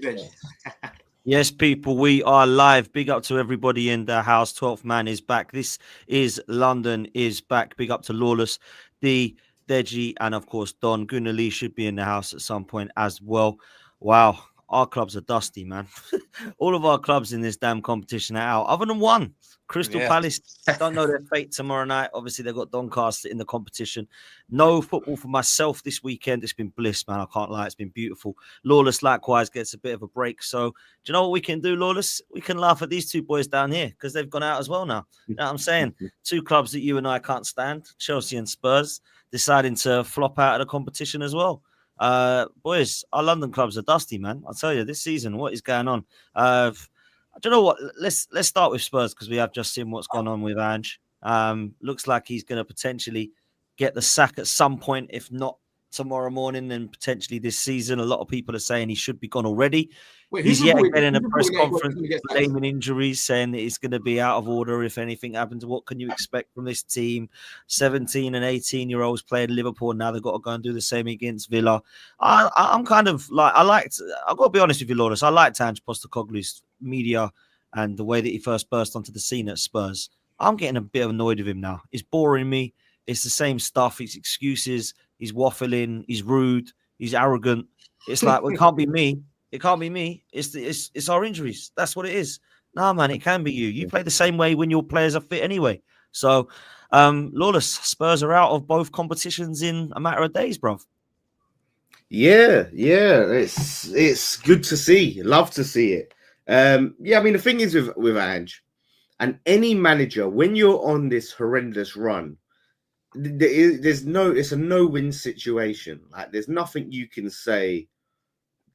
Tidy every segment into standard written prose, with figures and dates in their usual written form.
Deji. Yes, people, we are live. Big up to everybody in the house. 12th man is back. This is London is back. Big up to Lawless, the Deji, and of course Don Gunali should be in the house at some point as well. Wow, our clubs are dusty, man. All of our clubs in this damn competition are out, other than one. Crystal Yeah. Palace don't know their fate tomorrow night. Obviously, they've got Doncaster in the competition. No football for myself this weekend. It's been bliss, man. I can't lie. It's been beautiful. Lawless likewise gets a bit of a break. So, do you know what we can do, Lawless? We can laugh at these two boys down here because they've gone out as well now. You know what I'm saying? Two clubs that you and I can't stand, Chelsea and Spurs, deciding to flop out of the competition as well. Boys, our London clubs are dusty, man. I'll tell you, this season, what is going on? I don't know what. Let's start with Spurs because we have just seen what's gone on with Ange. Looks like he's going to potentially get the sack at some point, if not tomorrow morning, then potentially this season. A lot of people are saying he should be gone already. Wait, He's yet again in a who's press reporting that conference he's gonna get sacked? blaming injuries, saying that he's going to be out of order if anything happens. What can you expect from this team? 17 and 18-year-olds playing Liverpool. Now they've got to go and do the same against Villa. I'm kind of like, I've got to be honest with you, Lawrence. I liked Ange Postecoglou's media and the way that he first burst onto the scene at Spurs. I'm getting a bit annoyed with him now. It's boring me. It's the same stuff. It's excuses. He's waffling. He's rude. He's arrogant. It's like, well, it can't be me. It can't be me. It's our injuries. That's what it is. Nah, man, it can be you. You play the same way when your players are fit anyway. So, Lawless, Spurs are out of both competitions in a matter of days, bro. Yeah, it's good to see. Love to see it. Yeah, I mean the thing is with Ange and any manager, when you're on this horrendous run, it's a no-win situation. Like there's nothing you can say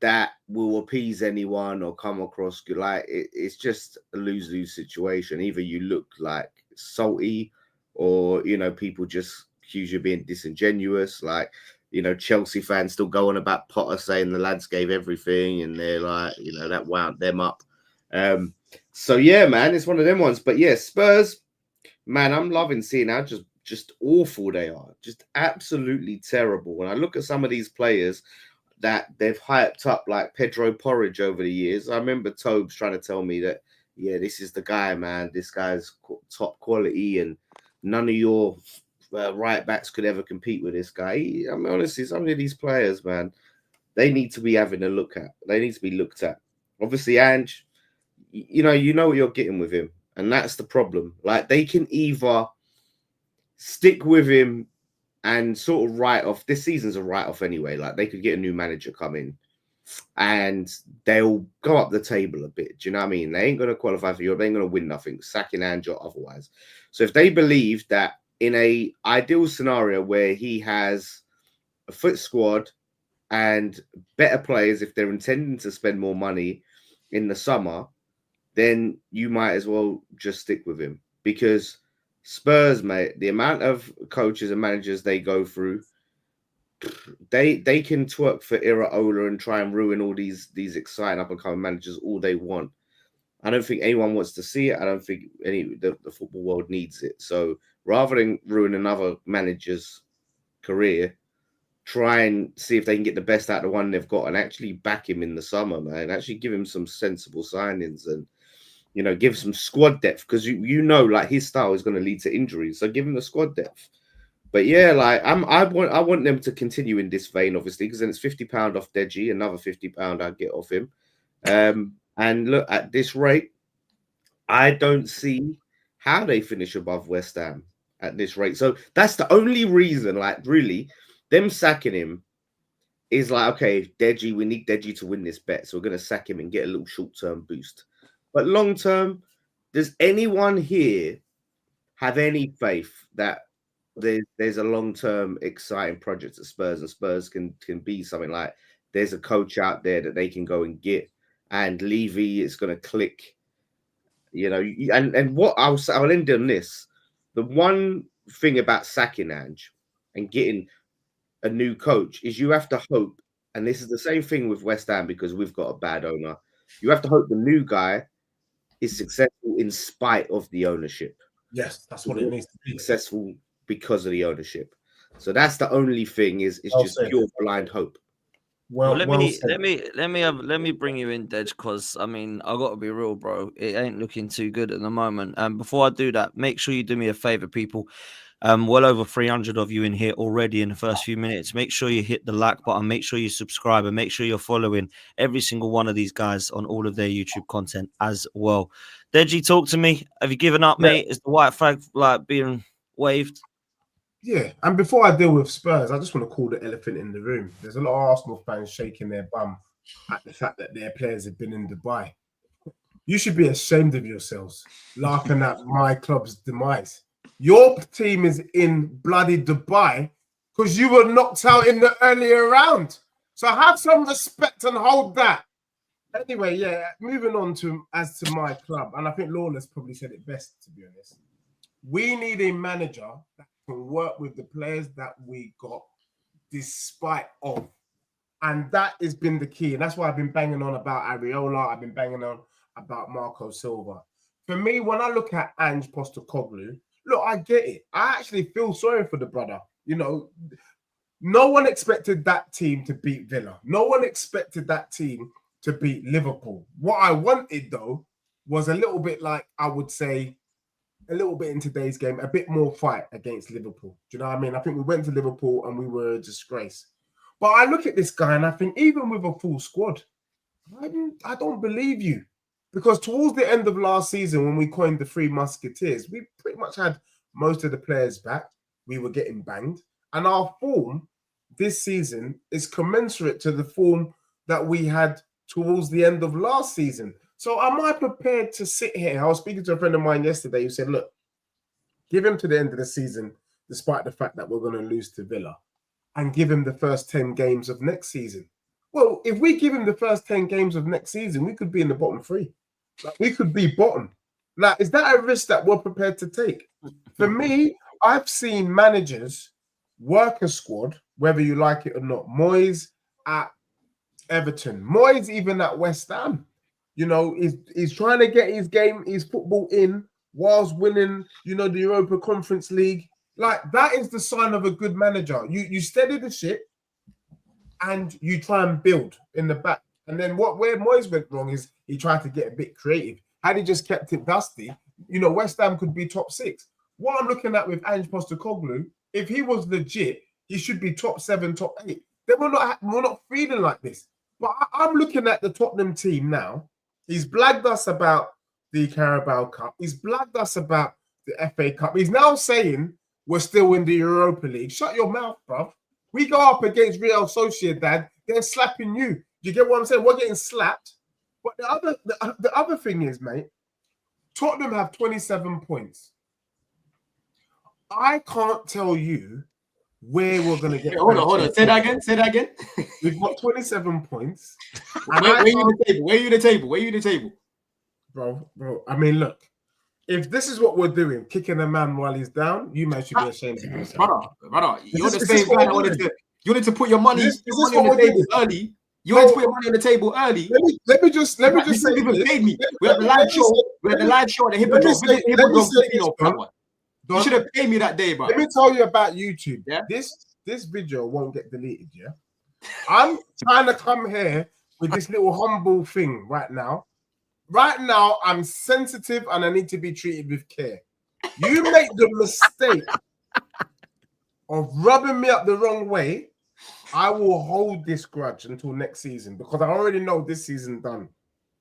that will appease anyone or come across good. Like it's just a lose-lose situation. Either you look like salty, or people just accuse you of being disingenuous. Like Chelsea fans still go on about Potter saying the lads gave everything, and they're like, that wound them up. So yeah, man, it's one of them ones. But yeah, Spurs, man, I'm loving seeing how just awful they are, just absolutely terrible. When I look at some of these players that they've hyped up, like Pedro Porridge over the years, I remember Tobes trying to tell me that, yeah, this is the guy, man. This guy's top quality, and none of your right backs could ever compete with this guy. I mean, honestly, some of these players, man, they need to be having a look at. They need to be looked at. Obviously, Ange, you know what you're getting with him, and that's the problem. Like they can either stick with him and sort of write off. This season's a write off anyway. Like they could get a new manager come in, and they'll go up the table a bit. Do you know what I mean? They ain't going to qualify for Europe. They ain't going to win nothing, sacking Ange or otherwise. So if they believe that in a ideal scenario where he has a foot squad and better players, if they're intending to spend more money in the summer, then you might as well just stick with him. Because Spurs, mate, the amount of coaches and managers they go through, they can twerk for Iraola and try and ruin all these exciting up and coming managers all they want. I don't think anyone wants to see it. I don't think the football world needs it. So rather than ruin another manager's career, try and see if they can get the best out of the one they've got and actually back him in the summer, man. Actually give him some sensible signings and give some squad depth, because like his style is going to lead to injuries. So give him the squad depth. But yeah, like I want them to continue in this vein, obviously, because then it's £50 off Deji, another £50 I get off him. And look, at this rate, I don't see how they finish above West Ham at this rate. So that's the only reason, like really, them sacking him is like, okay, Deji, we need Deji to win this bet, so we're going to sack him and get a little short-term boost. But long-term, does anyone here have any faith that there's a long-term exciting project at Spurs, and Spurs can be something like there's a coach out there that they can go and get, and Levy is going to click, and what I'll end on this. The one thing about sacking Ange and getting a new coach is you have to hope, and this is the same thing with West Ham because we've got a bad owner. You have to hope the new guy is successful in spite of the ownership. Yes, that's what it needs to be. Successful because of the ownership. So that's the only thing is just pure blind hope. Well, let well me said. let me bring you in, Dej, because I mean I got to be real, bro. It ain't looking too good at the moment. And before I do that, make sure you do me a favor, people. Well over 300 of you in here already in the first few minutes. Make sure you hit the like button. Make sure you subscribe, and make sure you're following every single one of these guys on all of their YouTube content as well. Deji, talk to me. Have you given up, Yeah. mate? Is the white flag like being waved? Yeah, and before I deal with Spurs, I just want to call the elephant in the room. There's a lot of Arsenal fans shaking their bum at the fact that their players have been in Dubai. You should be ashamed of yourselves, laughing at my club's demise. Your team is in bloody Dubai because you were knocked out in the earlier round. So have some respect and hold that. Anyway, yeah, moving on to my club, and I think Lawless probably said it best, to be honest. We need a manager that can work with the players that we got despite of. And that has been the key. And that's why I've been banging on about Areola. I've been banging on about Marco Silva. For me, when I look at Ange Postecoglou, look, I get it. I actually feel sorry for the brother. You know, no one expected that team to beat Villa. No one expected that team to beat Liverpool. What I wanted, though, was a little bit like, I would say, a little bit in today's game, a bit more fight against Liverpool. Do you know what I mean? I think we went to Liverpool and we were a disgrace. But I look at this guy and I think even with a full squad, I don't believe you. Because towards the end of last season, when we coined the Three Musketeers, we pretty much had most of the players back. We were getting banged. And our form this season is commensurate to the form that we had towards the end of last season. So am I prepared to sit here? I was speaking to a friend of mine yesterday who said, look, give him to the end of the season, despite the fact that we're going to lose to Villa, and give him the first 10 games of next season. Well, if we give him the first 10 games of next season, we could be in the bottom three. Like, we could be bottom. Like, is that a risk that we're prepared to take? For me, I've seen managers work a squad, whether you like it or not. Moyes at Everton, Moyes even at West Ham. You know, he's trying to get his football in whilst winning, you know, the Europa Conference League. Like, that is the sign of a good manager. You steady the ship and you try and build in the back. And then where Moyes went wrong is he tried to get a bit creative. Had he just kept it dusty, you know, West Ham could be top 6. What I'm looking at with Ange Postecoglou, if he was legit, he should be top 7, top 8. Then we're not feeling like this. But I'm looking at the Tottenham team now. He's blagged us about the Carabao Cup. He's blagged us about the FA Cup. He's now saying we're still in the Europa League. Shut your mouth, bruv. We go up against Real Sociedad, they're slapping you. Do you get what I'm saying? We're getting slapped. But the other thing is, mate, Tottenham have 27 points. I can't tell you where we're going to get. Hold on. Say that again. We've got 27 points. Where you the table? Bro. I mean, look. If this is what we're doing, kicking a man while he's down, you man should be ashamed of yourself. Brother, you're the same guy that wanted to put your money on the table early. You wanted to put your money on the table early. Let me just say this. Paid me. We had the live show. We had the live show at the Hippodrome. You should have paid me that day, bro. Let me tell you about YouTube. Yeah? This video won't get deleted, yeah? I'm trying to come here with this little humble thing right now. Right now, I'm sensitive and I need to be treated with care. You make the mistake of rubbing me up the wrong way, I will hold this grudge until next season because I already know this season done.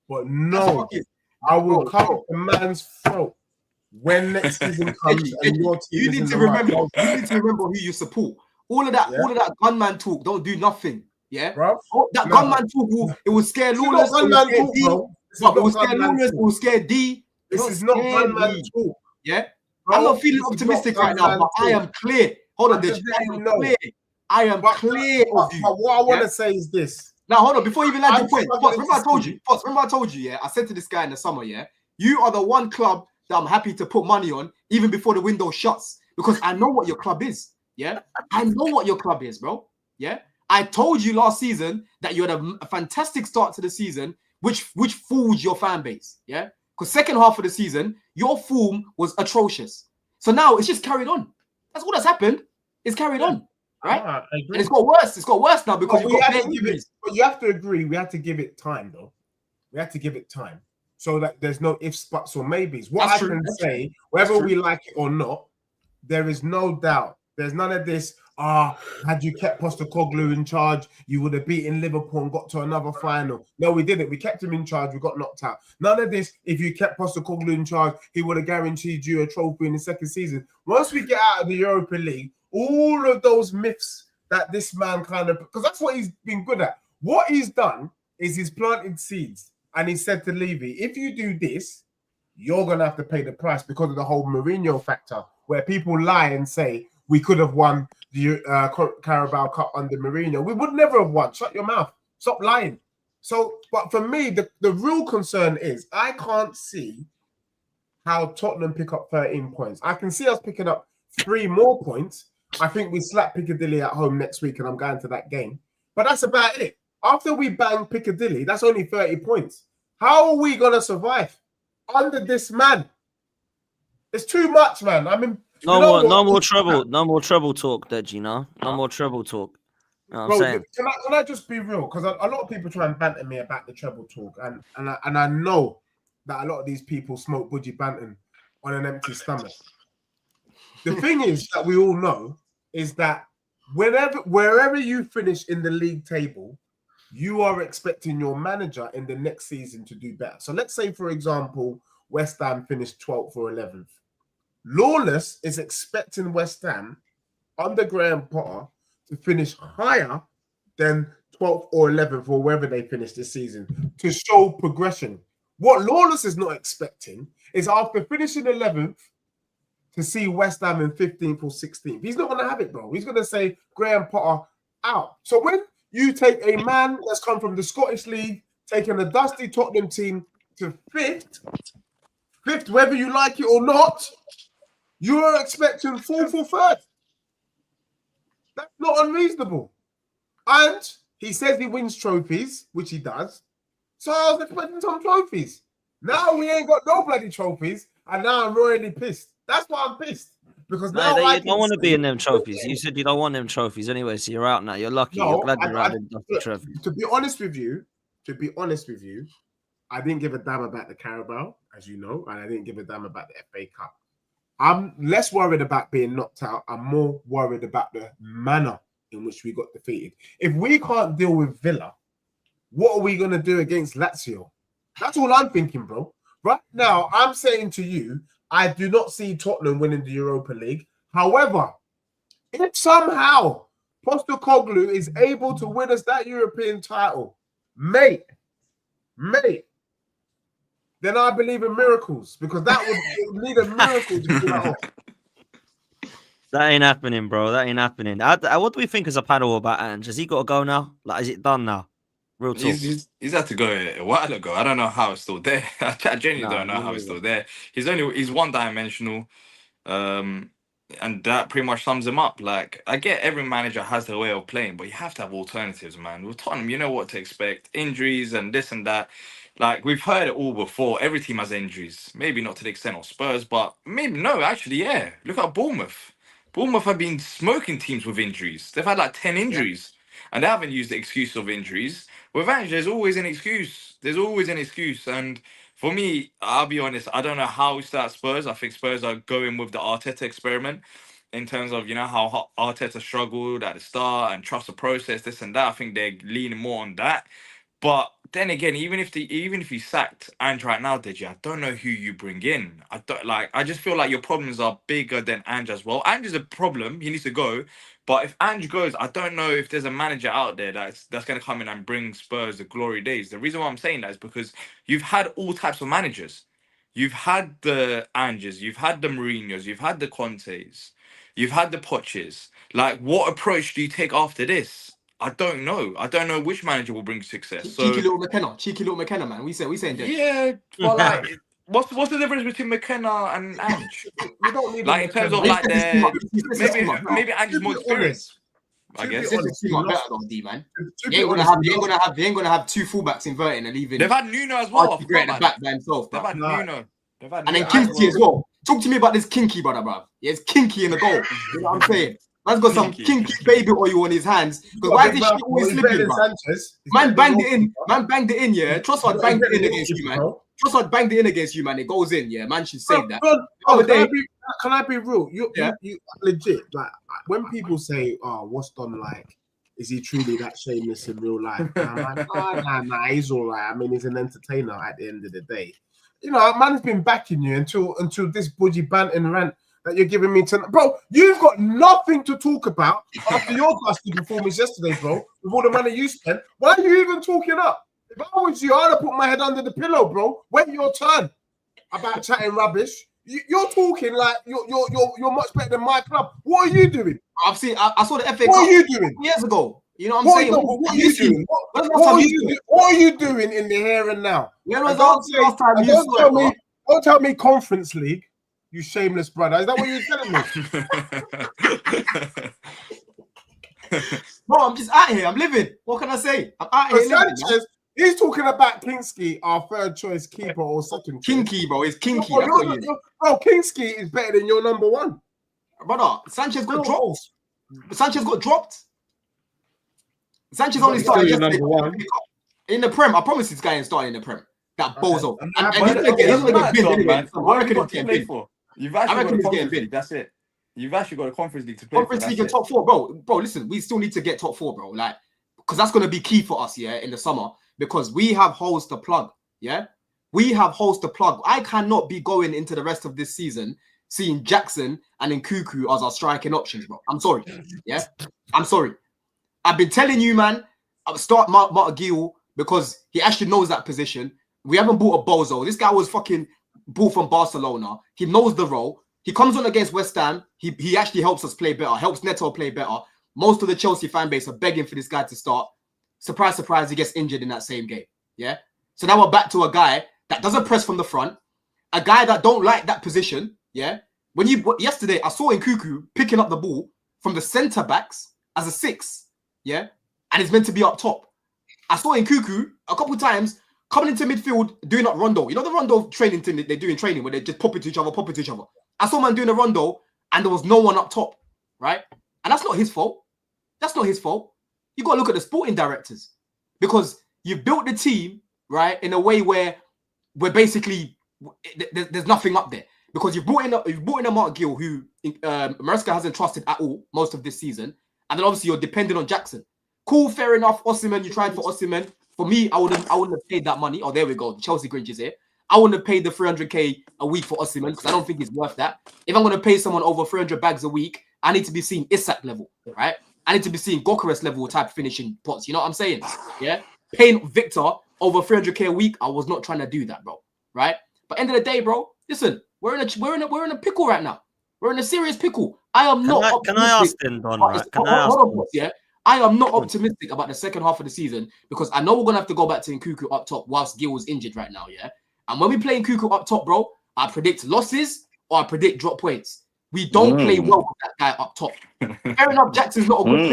But no, I will come a man's throat when next season comes and your team you need to remember who you support. All of that gunman talk don't do nothing. Yeah, bro. Gunman talk it will scare Lawless. It will scare Lawless. It will scare D. This is not gunman talk. Yeah, bro, I'm not feeling optimistic right now, but I am clear. Hold on, Deji. I am clear of you. But what I want to say is this. Now, hold on. Before you even land your point, remember I told you, yeah, I said to this guy in the summer, yeah, you are the one club that I'm happy to put money on even before the window shuts because I know what your club is. Yeah, I know what your club is, bro. Yeah, I told you last season that you had a fantastic start to the season, which fooled your fan base. Yeah, because second half of the season, your form was atrocious. So now it's just carried on. That's all that's happened. It's carried on. right? I agree. And it's got worse. It's got worse now because But you've got to give it, but you have to agree, we had to give it time, though. We had to give it time so that there's no ifs, buts, or maybes. What That's I true. can That's say, whether we like it or not, there is no doubt. There's none of this. Had you kept Postecoglou in charge, you would have beaten Liverpool and got to another final. No, we didn't. We kept him in charge. We got knocked out. None of this. If you kept Postecoglou in charge, he would have guaranteed you a trophy in the second season. Once we get out of the Europa League, all of those myths that this man kind of, because that's what he's been good at. What he's done is he's planted seeds and he said to Levy, if you do this, you're going to have to pay the price because of the whole Mourinho factor, where people lie and say, we could have won the Carabao Cup under Mourinho. We would never have won. Shut your mouth. Stop lying. So, but for me, the real concern is I can't see how Tottenham pick up 13 points. I can see us picking up 3 more points. I think we slap Piccadilly at home next week and I'm going to that game. But that's about it. After we bang Piccadilly, that's only 30 points. How are we going to survive under this man? It's too much, man. I mean, no more trouble talk, Deji. No more trouble talk. You know what I'm saying? Can I just be real? Because a lot of people try and banter me about the treble talk, and I know that a lot of these people smoke budgie banting on an empty stomach. The thing is that we all know is that wherever you finish in the league table, you are expecting your manager in the next season to do better. So let's say, for example, West Ham finished 12th or 11th. Lawless is expecting West Ham under Graham Potter to finish higher than 12th or 11th or wherever they finish this season to show progression. What Lawless is not expecting is after finishing 11th to see West Ham in 15th or 16th. He's not going to have it, bro. He's going to say Graham Potter out. So when you take a man that's come from the Scottish League, taking a dusty Tottenham team to fifth, whether you like it or not, you are expecting 4th or 3rd. That's not unreasonable. And he says he wins trophies, which he does. So I was expecting some trophies. Now we ain't got no bloody trophies, and now I'm really pissed. That's why I'm pissed. Because now you don't want to be in them trophies. You said you don't want them trophies anyway, so you're out now. You're lucky. No, you're glad you're out in the trophy. To be honest with you, I didn't give a damn about the Carabao, as you know, and I didn't give a damn about the FA Cup. I'm less worried about being knocked out. I'm more worried about the manner in which we got defeated. If we can't deal with Villa, what are we going to do against Lazio? That's all I'm thinking, bro. Right now, I'm saying to you, I do not see Tottenham winning the Europa League. However, if somehow Postecoglou is able to win us that European title, mate, then I believe in miracles, because that would need a miracle to pull that off. That ain't happening, bro. That ain't happening. What do we think as a panel about Ange? Has he got to go now? Like, is it done now? Real talk. He's had to go a while ago. I don't know how it's still there. I genuinely don't know how it's still there. He's one-dimensional, and that pretty much sums him up. Like, I get every manager has their way of playing, but you have to have alternatives, man. With Tottenham, you know what to expect. Injuries and this and that. Like, we've heard it all before. Every team has injuries. Maybe not to the extent of Spurs, but maybe no, actually, yeah. Look at Bournemouth. Bournemouth have been smoking teams with injuries. They've had like 10 injuries, and they haven't used the excuse of injuries. With Ange, there's always an excuse. There's always an excuse. And for me, I'll be honest, I don't know how we start Spurs. I think Spurs are going with the Arteta experiment in terms of, you know, how Arteta struggled at the start and trust the process, this and that. I think they're leaning more on that. But then again, even if he sacked Ange right now, Deji, I don't know who you bring in. I just feel like your problems are bigger than Ange as well. Ange is a problem. He needs to go. But if Ange goes, I don't know if there's a manager out there that's going to come in and bring Spurs the glory days. The reason why I'm saying that is because you've had all types of managers. You've had the Anges, you've had the Mourinhos, you've had the Contes, you've had the Poches. Like, what approach do you take after this? I don't know. I don't know which manager will bring success. Cheeky little McKenna, man. We saying that. Yeah, well, like, what's the difference between McKenna and Ange? We don't need like in terms of like their maybe Ange's more experience. I guess this is too much better than D, man. He ain't gonna have 2 fullbacks inverting and leaving. They've had Nuno as well. Great at the back by himself. They've had Nuno. And then Kinky as well. Talk to me about this Kinky, brother, bro. Yeah, it's Kinky in the goal. You know what I'm saying? Man's got some kinky baby oil on his hands. Because why is this shit always slipping, bro? Man banged it in. Man banged it in, yeah. Trossard banged it in against you, man. Trossard banged it in against you, man. It goes in, yeah. Man should save that. Can I be real? You legit, like, when people say, oh, what's Don like? Is he truly that shameless in real life? Nah, he's all right. I mean, he's an entertainer at the end of the day. You know, man's been backing you until this budgie bant and rant that you're giving me tonight. Bro, you've got nothing to talk about after your dusty performance yesterday, bro. With all the money you spent, why are you even talking up? If I was you, I'd have put my head under the pillow, bro. Wait your turn about chatting rubbish. You're talking like you're much better than my club. What are you doing? I saw the FA Cup. What are you doing? Years ago. You know what I'm saying? What are you doing? What are you doing in the here and now? Don't tell me Conference League, you shameless brother. Is that what you're telling me? Bro, I'm just out here. I'm living. What can I say? I'm out here living. He's talking about Kingsky, our third choice keeper or second choice. Kinky, bro. It's kinky. Bro, Kingsky is better than your number one. Brother, Sanchez got dropped. Sanchez only started yesterday. In the Prem. I promise this guy ain't starting in the Prem. That bozo. And he's gonna get bin. I reckon he's getting bin. You've actually got a Conference League. That's it. You've actually got a Conference League to play. Conference League and top four, bro. Listen, we still need to get top four, bro. Like, because that's gonna be key for us, yeah, in the summer. Because we have holes to plug, yeah? We have holes to plug. I cannot be going into the rest of this season seeing Jackson and Nkuku as our striking options, bro. I'm sorry, yeah? I'm sorry. I've been telling you, man, I'll start Marta Gill because he actually knows that position. We haven't bought a bozo. This guy was fucking bought from Barcelona. He knows the role. He comes on against West Ham. He actually helps us play better, helps Neto play better. Most of the Chelsea fan base are begging for this guy to start. Surprise, surprise, he gets injured in that same game. Yeah. So now we're back to a guy that doesn't press from the front, a guy that don't like that position. Yeah. Yesterday, I saw Nkuku picking up the ball from the centre backs as a 6. Yeah. And it's meant to be up top. I saw Nkuku a couple of times coming into midfield doing that rondo. You know the rondo training thing that they do in training where they just pop into each other. I saw man doing a rondo and there was no one up top. Right. And that's not his fault. You got to look at the sporting directors because you've built the team, right, in a way where we're basically there's nothing up there because you've brought in a Mark Gill who Maresca hasn't trusted at all most of this season, and then obviously you're depending on Jackson. Cool, fair enough. Osimhen, you tried for Osimhen. For me, I wouldn't have paid that money. Oh, there we go. The Chelsea Grinch is here. I wouldn't have paid the 300k a week for Osimhen because I don't think it's worth that. If I'm going to pay someone over 300 bags a week, I need to be seeing Isak level, right? I need to be seeing Gokares level type finishing pots. You know what I'm saying? Yeah. Paying Victor over 300k a week. I was not trying to do that, bro. Right. But end of the day, bro. Listen, we're in a pickle right now. We're in a serious pickle. I am not. Can I ask then, Don? Right? Yeah. I am not optimistic about the second half of the season because I know we're gonna have to go back to Nkuku up top whilst Gil was injured right now. Yeah. And when we play Nkuku up top, bro, I predict losses or I predict drop points. We don't play well with that guy up top. Fair enough, Jackson's not a good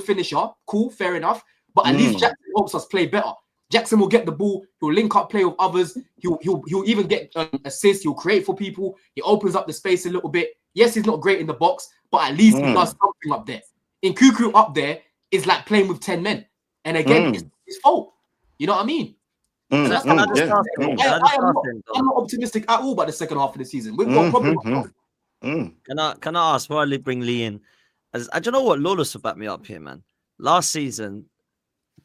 finisher. Cool, fair enough. But at least Jackson helps us play better. Jackson will get the ball. He'll link up play with others. He'll even get assists. He'll create for people. He opens up the space a little bit. Yes, he's not great in the box, but at least he does something up there. Nkuku up there is like playing with 10 men. And again, it's his fault. You know what I mean? I'm not optimistic at all about the second half of the season. We've got problems. Can I ask why I bring Lee in? Do you know what? Lawless will back me up here, man. Last season,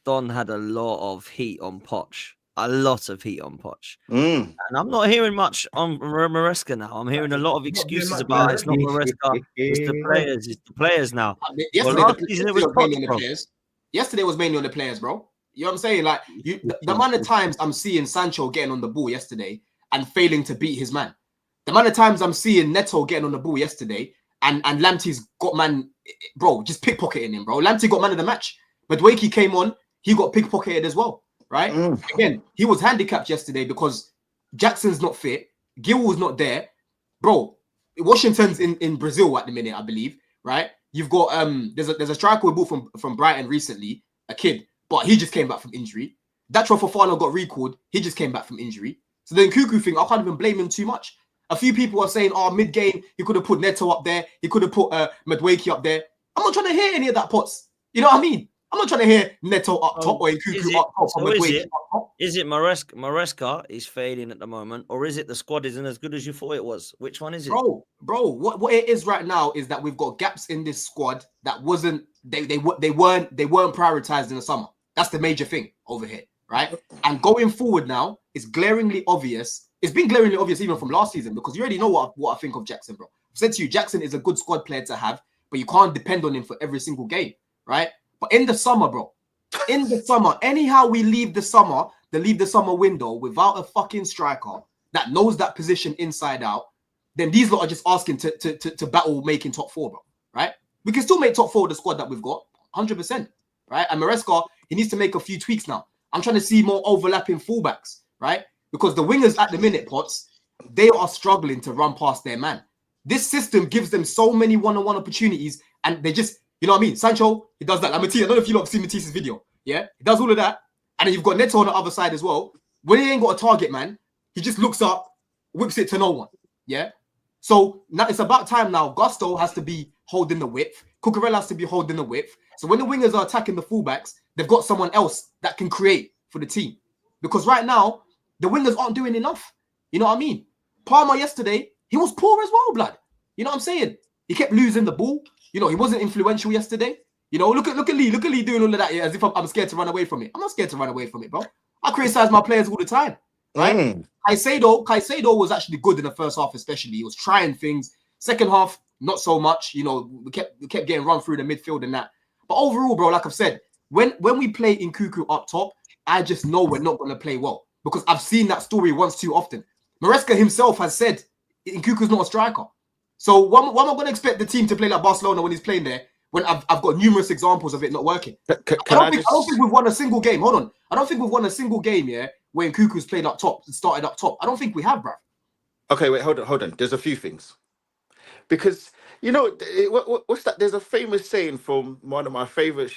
Don had a lot of heat on Poch. And I'm not hearing much on Maresca now. I'm hearing a lot of excuses about it's not Maresca. It's the players now. Yesterday was mainly on the players, bro. You know what I'm saying? Like the amount of times I'm seeing Sancho getting on the ball yesterday and failing to beat his man. The amount of times I'm seeing Neto getting on the ball yesterday and Lamptey's got man, bro, just pickpocketing him, bro. Lamptey got man of the match. But Wakey came on, he got pickpocketed as well, right? Again, he was handicapped yesterday because Jackson's not fit. Gil was not there. Bro, Washington's in Brazil at the minute, I believe, right? You've got, there's a striker we bought from Brighton recently, a kid. But he just came back from injury. That Fofana got recalled. He just came back from injury. So the Nkuku thing, I can't even blame him too much. A few people are saying, oh, mid-game, he could have put Neto up there. He could have put Madueke up there. I'm not trying to hear any of that, Potts. You know what I mean? I'm not trying to hear Neto up top or Nkuku up top or Madueke up top. Is it Maresca is failing at the moment, or is it the squad isn't as good as you thought it was? Which one is it? Bro, what it is right now is that we've got gaps in this squad that wasn't they weren't prioritized in the summer. That's the major thing over here, right? And going forward now, it's glaringly obvious. It's been glaringly obvious even from last season because you already know what I think of Jackson, bro. I've said to you, Jackson is a good squad player to have, but you can't depend on him for every single game, right? But in the summer, bro, in the summer, anyhow we leave the summer window without a fucking striker that knows that position inside out, then these lot are just asking to battle making top 4, bro, right? We can still make top 4 with the squad that we've got, 100%, right? And Maresca, he needs to make a few tweaks now. I'm trying to see more overlapping fullbacks, right? Because the wingers at the minute, Potts, they are struggling to run past their man. This system gives them so many one-on-one opportunities, and they just, you know what I mean? Sancho, he does that. Like Matisse, I don't know if you lot have seen Matisse's video. Yeah, he does all of that. And then you've got Neto on the other side as well. When he ain't got a target, man, he just looks up, whips it to no one. Yeah. So now it's about time now. Gusto has to be holding the width. Cucurella has to be holding the width. So when the wingers are attacking the fullbacks, they've got someone else that can create for the team. Because right now, the wingers aren't doing enough. You know what I mean? Palmer yesterday, he was poor as well, blood. You know what I'm saying? He kept losing the ball. You know, he wasn't influential yesterday. You know, look at Lee doing all of that, yeah, as if I'm scared to run away from it. I'm not scared to run away from it, bro. I criticize my players all the time, right? Caicedo was actually good in the first half, especially. He was trying things. Second half, not so much. You know, we kept getting run through the midfield and that. But overall, bro, like I've said, when we play Nkuku up top, I just know we're not going to play well because I've seen that story once too often. Maresca himself has said Nkuku's not a striker. So why am I going to expect the team to play like Barcelona when he's playing there when I've got numerous examples of it not working? I don't think we've won a single game. Hold on. I don't think we've won a single game, yeah, where Nkuku's played up top and started up top. I don't think we have, bro. Okay, wait, hold on. There's a few things. Because, you know, what's that? There's a famous saying from one of my favorite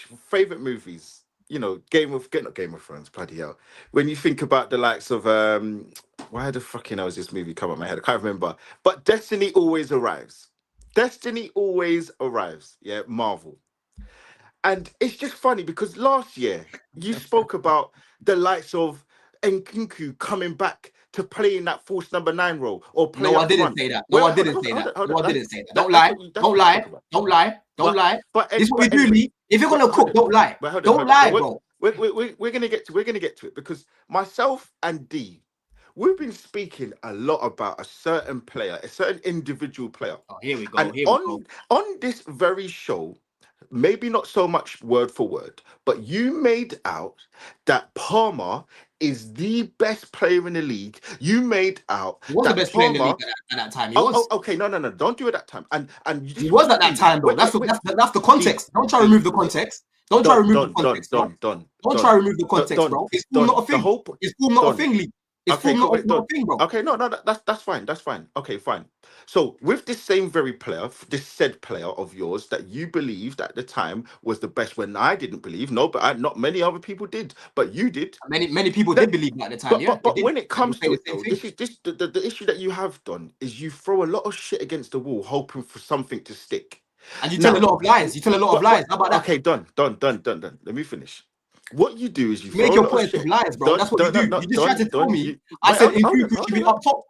movies. You know, not Game of Thrones, bloody hell. When you think about the likes of why the fucking hell is this movie come up my head? I can't remember. But Destiny always arrives. Yeah, Marvel. And it's just funny because last year you spoke about the likes of Nkunku coming back to play in that false number 9 role or play. No, I didn't say that. I didn't say that. Don't lie. But this is what we do, Lee. If you're gonna cook, don't lie. Don't lie, bro. We're gonna get to it because myself and D, we've been speaking a lot about a certain player, a certain individual player. Oh, here we go. And on this very show, maybe not so much word for word, but you made out that Palmer is the best player in the league. You made out he was the best player in the league at that time. He was. Okay, no, don't do it that time. And he was at that time, bro. That's the context. Don't try to remove the context. Don't try to remove the context. Don't try to remove the context, bro. It's still not a thing. It's still not a thing, Lee. It's still not a thing, bro. Okay, no, that's fine. Okay, fine. So with this same very player, this said player of yours that you believed at the time was the best, when I didn't believe, but not many other people did, but you did. Many people did believe at the time. But when it comes to it, though, the issue that you have done is you throw a lot of shit against the wall, hoping for something to stick. And you tell a lot of lies. How about that? Okay, done. Let me finish. What you do is you make your point of lies, bro. That's what you do. You just tried to tell me. I said Nkuku should be up top.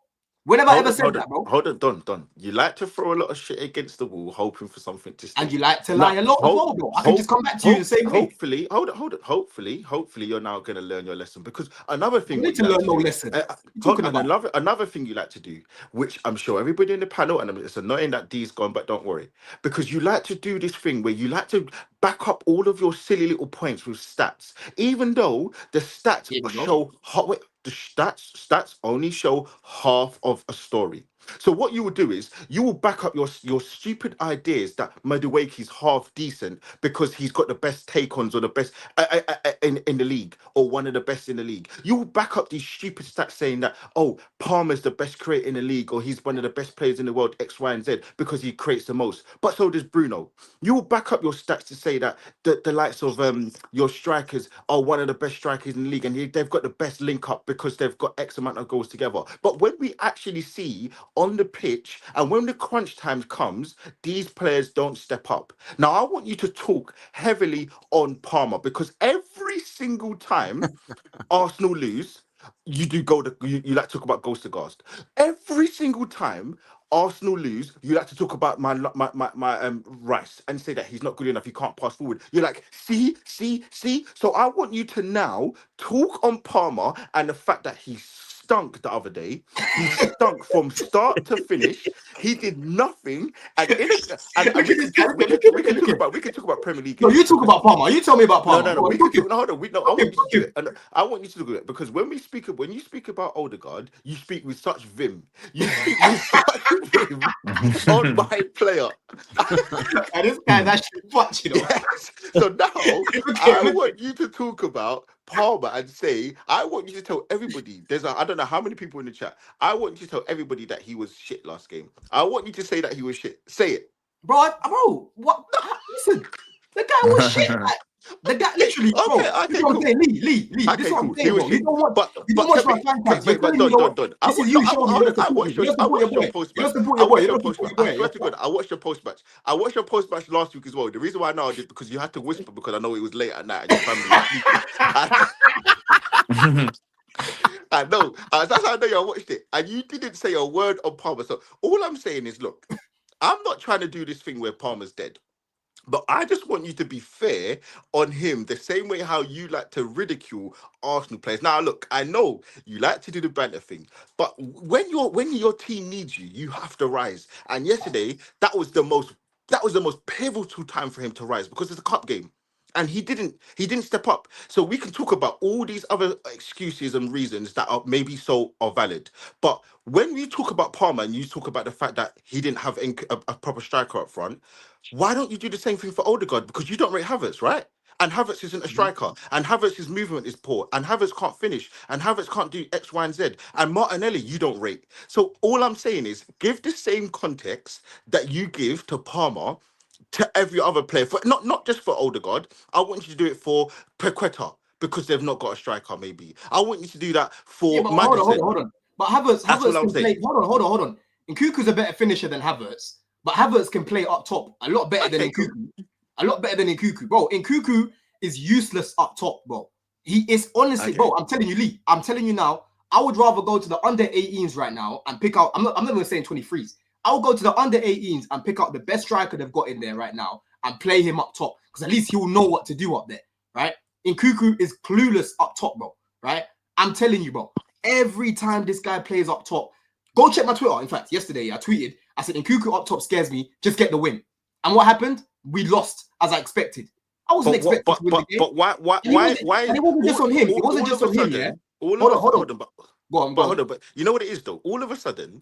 When have I ever said that, bro? Hold on, Don. You like to throw a lot of shit against the wall, hoping for something to stick. And you like to lie a lot as well, bro. I can just come back to you the same way. Hopefully, you're now going to learn your lesson. Because another thing... You need to learn no lesson. Another thing you like to do, which I'm sure everybody in the panel, and it's annoying that D's gone, but don't worry. Because you like to do this thing where you like to back up all of your silly little points with stats. Even though the stats show... The stats only show half of a story. So what you will do is you will back up your stupid ideas that Madueke is half decent because he's got the best take-ons or the best in the league or one of the best in the league. You will back up these stupid stats saying that, oh, Palmer's the best creator in the league or he's one of the best players in the world, X, Y, and Z, because he creates the most. But so does Bruno. You will back up your stats to say that the likes of your strikers are one of the best strikers in the league and they've got the best link-up because they've got X amount of goals together. But when we actually see on the pitch, and when the crunch time comes, these players don't step up. Now, I want you to talk heavily on Palmer, because every single time Arsenal lose, you like to talk about ghost to Ghost. Every single time Arsenal lose, you like to talk about my Rice and say that he's not good enough, he can't pass forward. You're like, see. So I want you to now talk on Palmer and the fact that he stunk the other day. He stunk from start to finish. He did nothing. And we can talk about Premier League. No, you talk about Palmer. You tell me about Palmer. No. We can talk. No, hold on. I want you to do it. And I want you to do it because when you speak about Odegaard, you speak with such vim. You speak with such vim on my player. And this guy's actually fucked, you know. Yes. So now I want you to talk about Palmer and say, I want you to tell everybody, I don't know how many people in the chat, I want you to tell everybody that he was shit last game. I want you to say that he was shit. Say it. Bro, what? Listen, the guy was shit. Like, the guy literally, bro. Okay, cool. Lee. Okay, This is what I'm cool. saying, bro. You don't watch my fan cast. Don't. This is you showing me. I watched your post match. I swear to God, I watched your post match. I watched your post match last week as well. The reason why I know I did because you had to whisper because I know it was late at night and your family was sleeping. I know. That's how I know you watched it. And you didn't say a word on Palmer. So all I'm saying is, look, I'm not trying to do this thing where Palmer's dead. But I just want you to be fair on him, the same way how you like to ridicule Arsenal players. Now, look, I know you like to do the banter thing, but when your team needs you, you have to rise. And yesterday, that was the most pivotal time for him to rise because it's a cup game. And he didn't step up. So we can talk about all these other excuses and reasons that are maybe are valid. But when we talk about Palmer and you talk about the fact that he didn't have a proper striker up front, why don't you do the same thing for Odegaard? Because you don't rate Havertz, right? And Havertz isn't a striker. And Havertz's movement is poor. And Havertz can't finish. And Havertz can't do X, Y, and Z. And Martinelli, you don't rate. So all I'm saying is give the same context that you give to Palmer to every other player, for not just for Odegaard. I want you to do it for Paqueta because they've not got a striker. Maybe I want you to do that for Madison. Hold on. But Havertz can play. Hold on. Nkunku's a better finisher than Havertz, but Havertz can play up top a lot better than Nkunku. A lot better than Nkunku, bro. Nkunku is useless up top, bro. He is honestly, bro. I'm telling you, Lee. I'm telling you now. I would rather go to the under 18s right now and pick out. I'm not even saying 23s. I'll go to the under 18s and pick out the best striker they've got in there right now and play him up top because at least he'll know what to do up there, right? Nkunku is clueless up top, bro, right? I'm telling you, bro. Every time this guy plays up top, go check my Twitter. In fact, yesterday I tweeted, I said, Nkunku up top scares me. Just get the win. And what happened? We lost as I expected. I wasn't expecting to win the game. But why? And it wasn't just on him. It wasn't just on him, yeah? Hold on. Hold on, but you know what it is though? All of a sudden,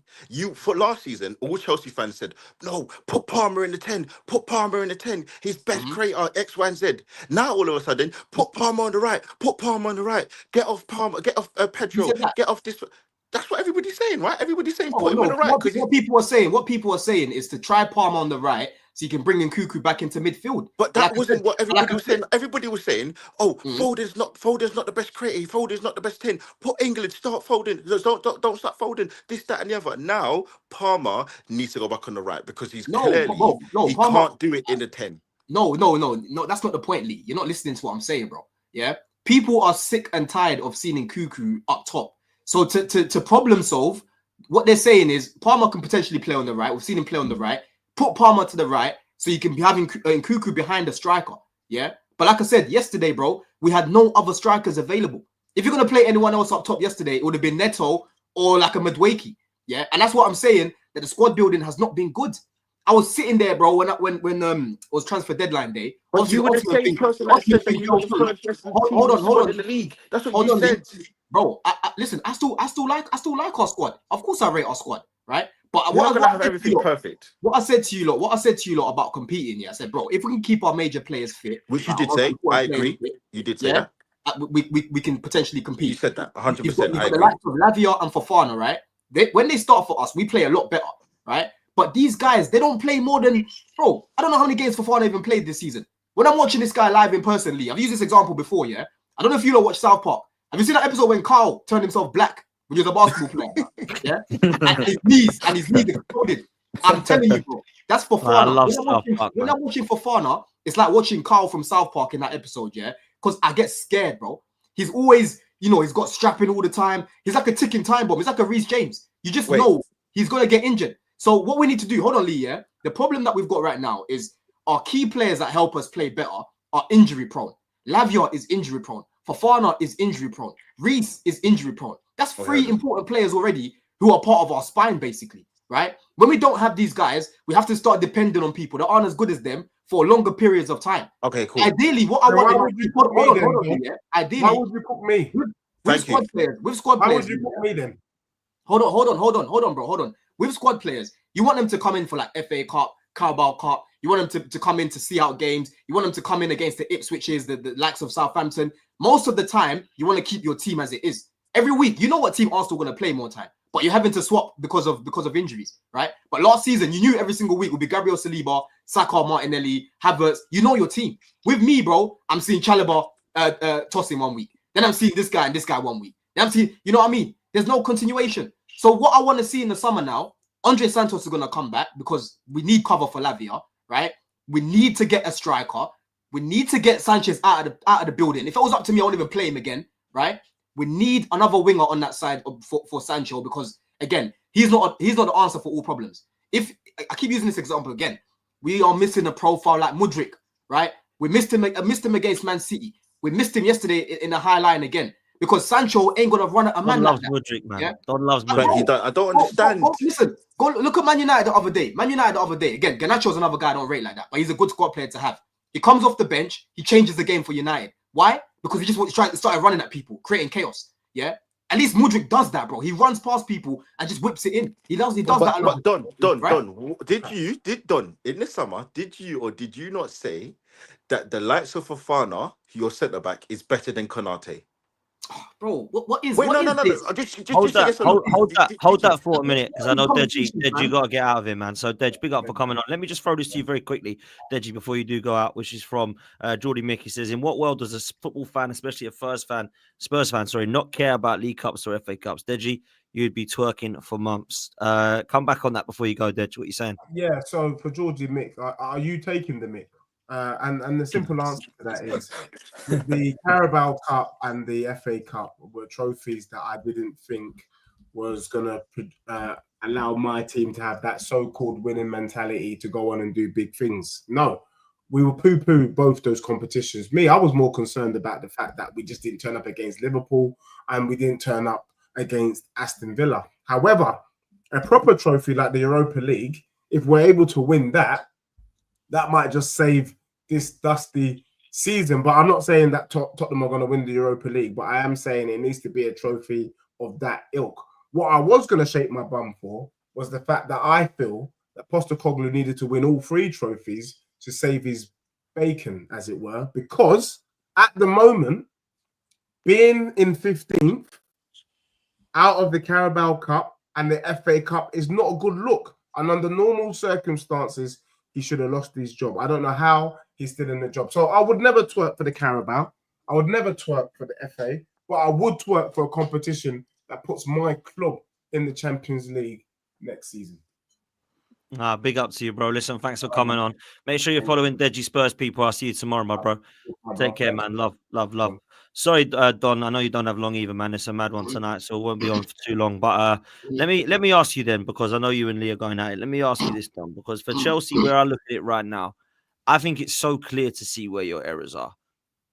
for last season, all Chelsea fans said, no, put Palmer in the 10, put Palmer in the 10, his best creator, X, Y, and Z. Now all of a sudden, put Palmer on the right, get off Palmer, get off Pedro, get off this. That's what everybody's saying, right? Everybody's saying put him on the right. What people are saying is to try Palmer on the right so you can bring in Nkunku back into midfield. But that wasn't what everybody was saying. Everybody was saying, oh, Foden's not the best creator. Foden's not the best 10. Put England, start Foden. Don't start Foden. This, that, and the other. Now, Palmer needs to go back on the right because he can't do it in the 10. No, that's not the point, Lee. You're not listening to what I'm saying, bro. Yeah? People are sick and tired of seeing Nkunku up top. So to problem solve, what they're saying is Palmer can potentially play on the right. We've seen him play on the right. Put Palmer to the right so you can be having Nkunku behind the striker. Yeah. But like I said yesterday, bro, we had no other strikers available. If you're going to play anyone else up top yesterday, it would have been Neto or like a Madueke. Yeah. And that's what I'm saying, that the squad building has not been good. I was sitting there, bro, when it was transfer deadline day. But you were the same person that said that you were hold on in the league. That's what you said. Bro, listen, I still like our squad. Of course I rate our squad, right? But we're not gonna have everything perfect. What I said to you lot about competing, yeah. I said, bro, if we can keep our major players fit, which you did say, I agree. You did say that. We can potentially compete. You said that 100%. I agree. The likes of Lavia and Fofana, right? When they start for us, we play a lot better, right? But these guys, they don't play more than, bro, I don't know how many games Fofana even played this season. When I'm watching this guy live in person, Lee, I've used this example before, yeah? I don't know if you lot watch South Park. Have you seen that episode when Carl turned himself black when he was a basketball player? Yeah, and his knees exploded. I'm telling you, bro. That's for Man, I Fofana. love South Park, When man. I'm watching Fofana, it's like watching Carl from South Park in that episode, yeah? Because I get scared, bro. He's always, he's got strapping all the time. He's like a ticking time bomb. He's like a Reece James. You just know he's going to get injured. So what we need to do, hold on, Lee, yeah? The problem that we've got right now is our key players that help us play better are injury prone. Lavia is injury prone. Fofana is injury prone. Reece is injury prone. That's three important players already who are part of our spine, basically, right? When we don't have these guys, we have to start depending on people that aren't as good as them for longer periods of time. Okay, cool. Ideally, what I want... Why would you put me then? Ideally, why would you put me? With squad players, why would you put me then? Hold on, bro. Hold on. With squad players, you want them to come in for like FA Cup, Carabao Cup. You want them to come in to see out games. You want them to come in against the Ipswiches, the likes of Southampton. Most of the time, you want to keep your team as it is. Every week, you know what team Arsenal going to play more time, but you're having to swap because of injuries, right? But last season, you knew every single week would be Gabriel Saliba, Saka, Martinelli, Havertz. You know your team. With me, bro, I'm seeing Chalobah tossing 1 week. Then I'm seeing this guy and this guy 1 week. Then I'm seeing, you know what I mean? There's no continuation. So what I want to see in the summer now, Andre Santos is going to come back because we need cover for Lavia, right? We need to get a striker. We need to get Sanchez out of the building. If it was up to me, I wouldn't even play him again, right? We need another winger on that side for Sancho because, again, he's not the answer for all problems. If I keep using this example again, we are missing a profile like Mudryk, right? We missed him against Man City. We missed him yesterday in the high line again. Because Sancho ain't gonna run at a man like that. Mudryk, man. Yeah? Don loves But Mudryk. I don't understand. Listen, go look at Man United the other day. Again, Garnacho's another guy I don't rate like that, but he's a good squad player to have. He comes off the bench, he changes the game for United. Why? Because he just started running at people, creating chaos. Yeah. At least Mudryk does that, bro. He runs past people and just whips it in. He does that a lot. But Don, right? did Don in the summer? Did you not say that the likes of Fofana, your centre back, is better than Konate? Bro, what is Wait, what no. is this? Just Hold that for a What minute, because I know Deji, man? got to get out of here, man. So, Dej, big up for coming on. Let me just throw this to you very quickly, Deji, before you do go out, which is from Geordie Mick. He says, in what world does a football fan, especially a Spurs fan, not care about League Cups or FA Cups? Deji, you'd be twerking for months. Come back on that before you go, Dej. What are you saying? Yeah, so for Geordie Mick, are you taking the Mick? And the simple answer to that is the Carabao Cup and the FA Cup were trophies that I didn't think was going to allow my team to have that so-called winning mentality to go on and do big things. No, we were poo-poo both those competitions. Me, I was more concerned about the fact that we just didn't turn up against Liverpool and we didn't turn up against Aston Villa. However, a proper trophy like the Europa League, if we're able to win that, that might just save this dusty season. But I'm not saying that Tottenham are going to win the Europa League, but I am saying it needs to be a trophy of that ilk. What I was going to shake my bum for was the fact that I feel that Postecoglou needed to win all three trophies to save his bacon, as it were, because at the moment, being in 15th out of the Carabao Cup and the FA Cup is not a good look. And under normal circumstances, he should have lost his job. I don't know how he's still in the job. So I would never twerk for the Carabao. I would never twerk for the FA, but I would twerk for a competition that puts my club in the Champions League next season. Big up to you, bro. Listen, thanks for coming on. Make sure you're following Deji Spurs people. I'll see you tomorrow, my bro. Take care, man. Love. Sorry, Don. I know you don't have long either, man. It's a mad one tonight, so it won't be on for too long. But let me ask you then, because I know you and Lee are going at it. Let me ask you this, Don, because for Chelsea, where I look at it right now, I think it's so clear to see where your errors are.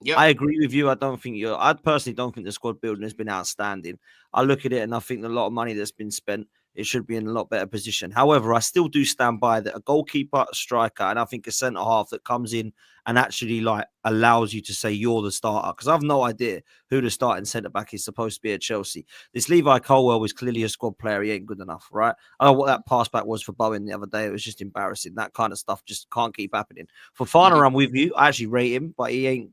Yep. I agree with you. I personally don't think the squad building has been outstanding. I look at it and I think a lot of money that's been spent, it should be in a lot better position. However, I still do stand by that a goalkeeper, a striker, and I think a centre half that comes in and actually allows you to say you're the starter. Because I've no idea who the starting centre back is supposed to be at Chelsea. This Levi Colwill was clearly a squad player. He ain't good enough, right? I don't know what that pass back was for Bowen the other day. It was just embarrassing. That kind of stuff just can't keep happening. For Fofana, I'm with you. I actually rate him, but he ain't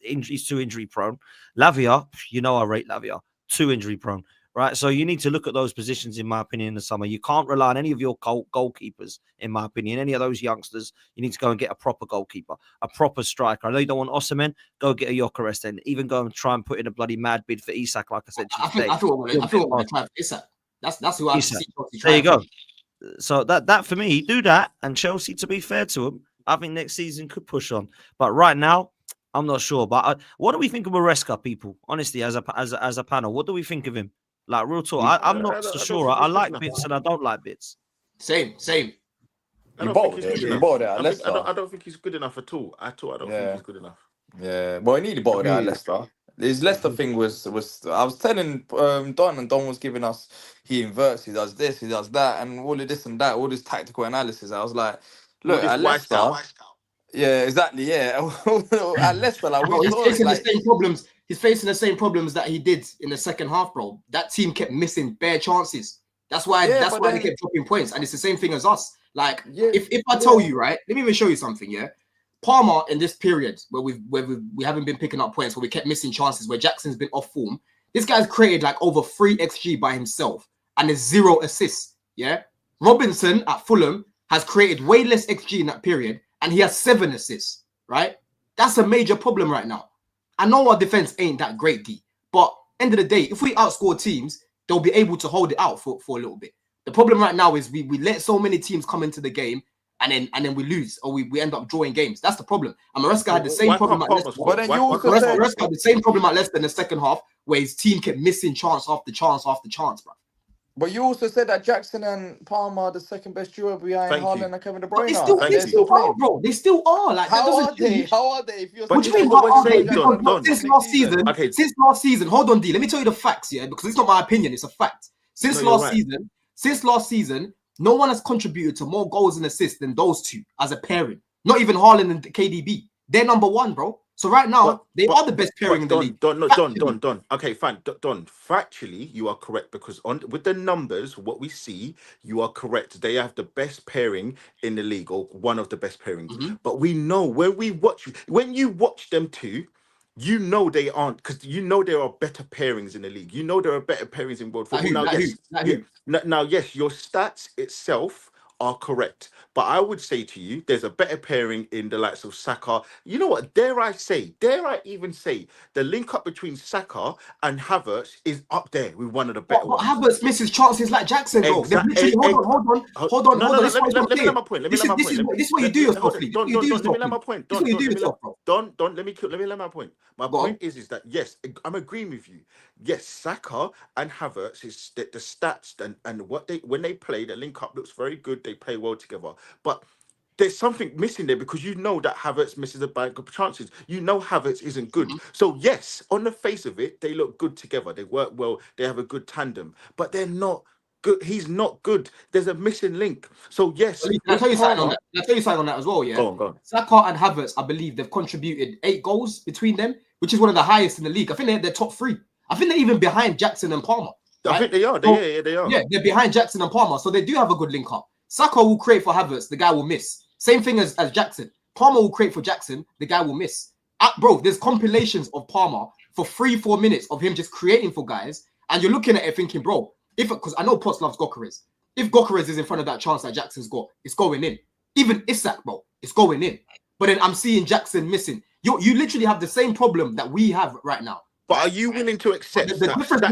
he's too injury prone. Lavia, I rate Lavia. Too injury prone. Right, so you need to look at those positions, in my opinion, in the summer. You can't rely on any of your goalkeepers, in my opinion. Any of those youngsters, you need to go and get a proper goalkeeper, a proper striker. I know you don't want Osimhen, go get a Gyökeres then. Even go and try and put in a bloody mad bid for Isak, like I said to you today. I feel we're going to try for Isak. That's who I Isak. see Chelsea There you trying go. So that for me, do that, and Chelsea, to be fair to them, I think next season could push on. But right now, I'm not sure. But what do we think of Maresca, people? Honestly, as a panel, what do we think of him? Like real talk, I'm not so sure. I like bits and I don't like bits. Same. I You don't think bought he's it. good You enough. bought it at I Leicester. don't think he's good enough at all. I don't think Yeah. he's good enough. Yeah, well, he nearly bought it at Leicester. His Leicester thing was I was telling Don, and Don was giving us, he inverts, he does this, he does that, and all of this and that, all this tactical analysis. I was like, All look, this at wiped Leicester, out. yeah, exactly, yeah. At Leicester, like we Bro, he's saw facing it, like the same problems. He's facing the same problems that he did in the second half, bro. That team kept missing bare chances. That's why Yeah, that's but why then- they kept dropping points. And it's the same thing as us. Like, Yeah, if I tell you, right, let me even show you something, yeah. Palmer in this period where we haven't been picking up points, where we kept missing chances, where Jackson's been off form, this guy's created like over 3 XG by himself and there's 0 assists. Yeah. Robinson at Fulham has created way less XG in that period and he has 7 assists, right? That's a major problem right now. I know our defense ain't that great, D, but end of the day, if we outscore teams, they'll be able to hold it out for a little bit. The problem right now is we let so many teams come into the game and then we lose or we end up drawing games. That's the problem. And Maresca had the same problem at Leicester. But then you also said Maresca had the same problem at Leicester in the second half, where his team kept missing chance after chance after chance, bro. but you also said that Jackson and Palmer are the second best duo behind Thank you. Haaland and Kevin De But Bruyne. they still are, bro. They still are. Like, How that are they? How are they? If you're But What do you mean? what How we're are they? saying, Because Don, since last season, Okay. since last season, hold on, D. Let me tell you the facts, yeah, because it's not my opinion; it's a fact. Since No, you're last season, no one has contributed to more goals and assists than those two as a pairing. Not even Haaland and KDB. They're number one, bro. So right now, they are the best pairing in the league. Don. Okay, fine. Don, factually, you are correct because with the numbers, what we see, you are correct. They have the best pairing in the league, or one of the best pairings. Mhm. But we know when you watch them two, you know they aren't, because you know there are better pairings in the league. You know there are better pairings in world football. Now, yes, your stats itself are correct. But I would say to you, there's a better pairing in the likes of Saka. You know what? Dare I even say, the link up between Saka and Havertz is up there with one of the better ones. Havertz misses chances like Jackson, bro. Exactly. Hold on. Let me let my point. This is what you do yourself, Lee. Let me let my point. This is what you do yourself, bro. Let me let my point. My point is that yes, I'm agreeing with you. Yes, Saka and Havertz is the stats and what when they play, the link up looks very good. They play well together, but there's something missing there because you know that Havertz misses a bank of chances. You know Havertz isn't good. So yes, on the face of it, they look good together. They work well. They have a good tandem, but they're not good. He's not good. There's a missing link. So yes, I'll tell you something on that as well. Yeah, go on. Saka and Havertz, I believe they've contributed 8 goals between them, which is one of the highest in the league. I think they're top 3. I think they're even behind Jackson and Palmer. Right? I think they are. They are. Yeah, they're behind Jackson and Palmer, so they do have a good link up. Saka will create for Havertz, the guy will miss. Same thing as Jackson. Palmer will create for Jackson, the guy will miss. Bro, there's compilations of Palmer for 3-4 minutes of him just creating for guys, and you're looking at it thinking, bro, because I know Potts loves Gyökeres. If Gyökeres is in front of that chance that Jackson's got, it's going in. Even Isak, bro, it's going in. But then I'm seeing Jackson missing. You literally have the same problem that we have right now. But are you willing to accept the difference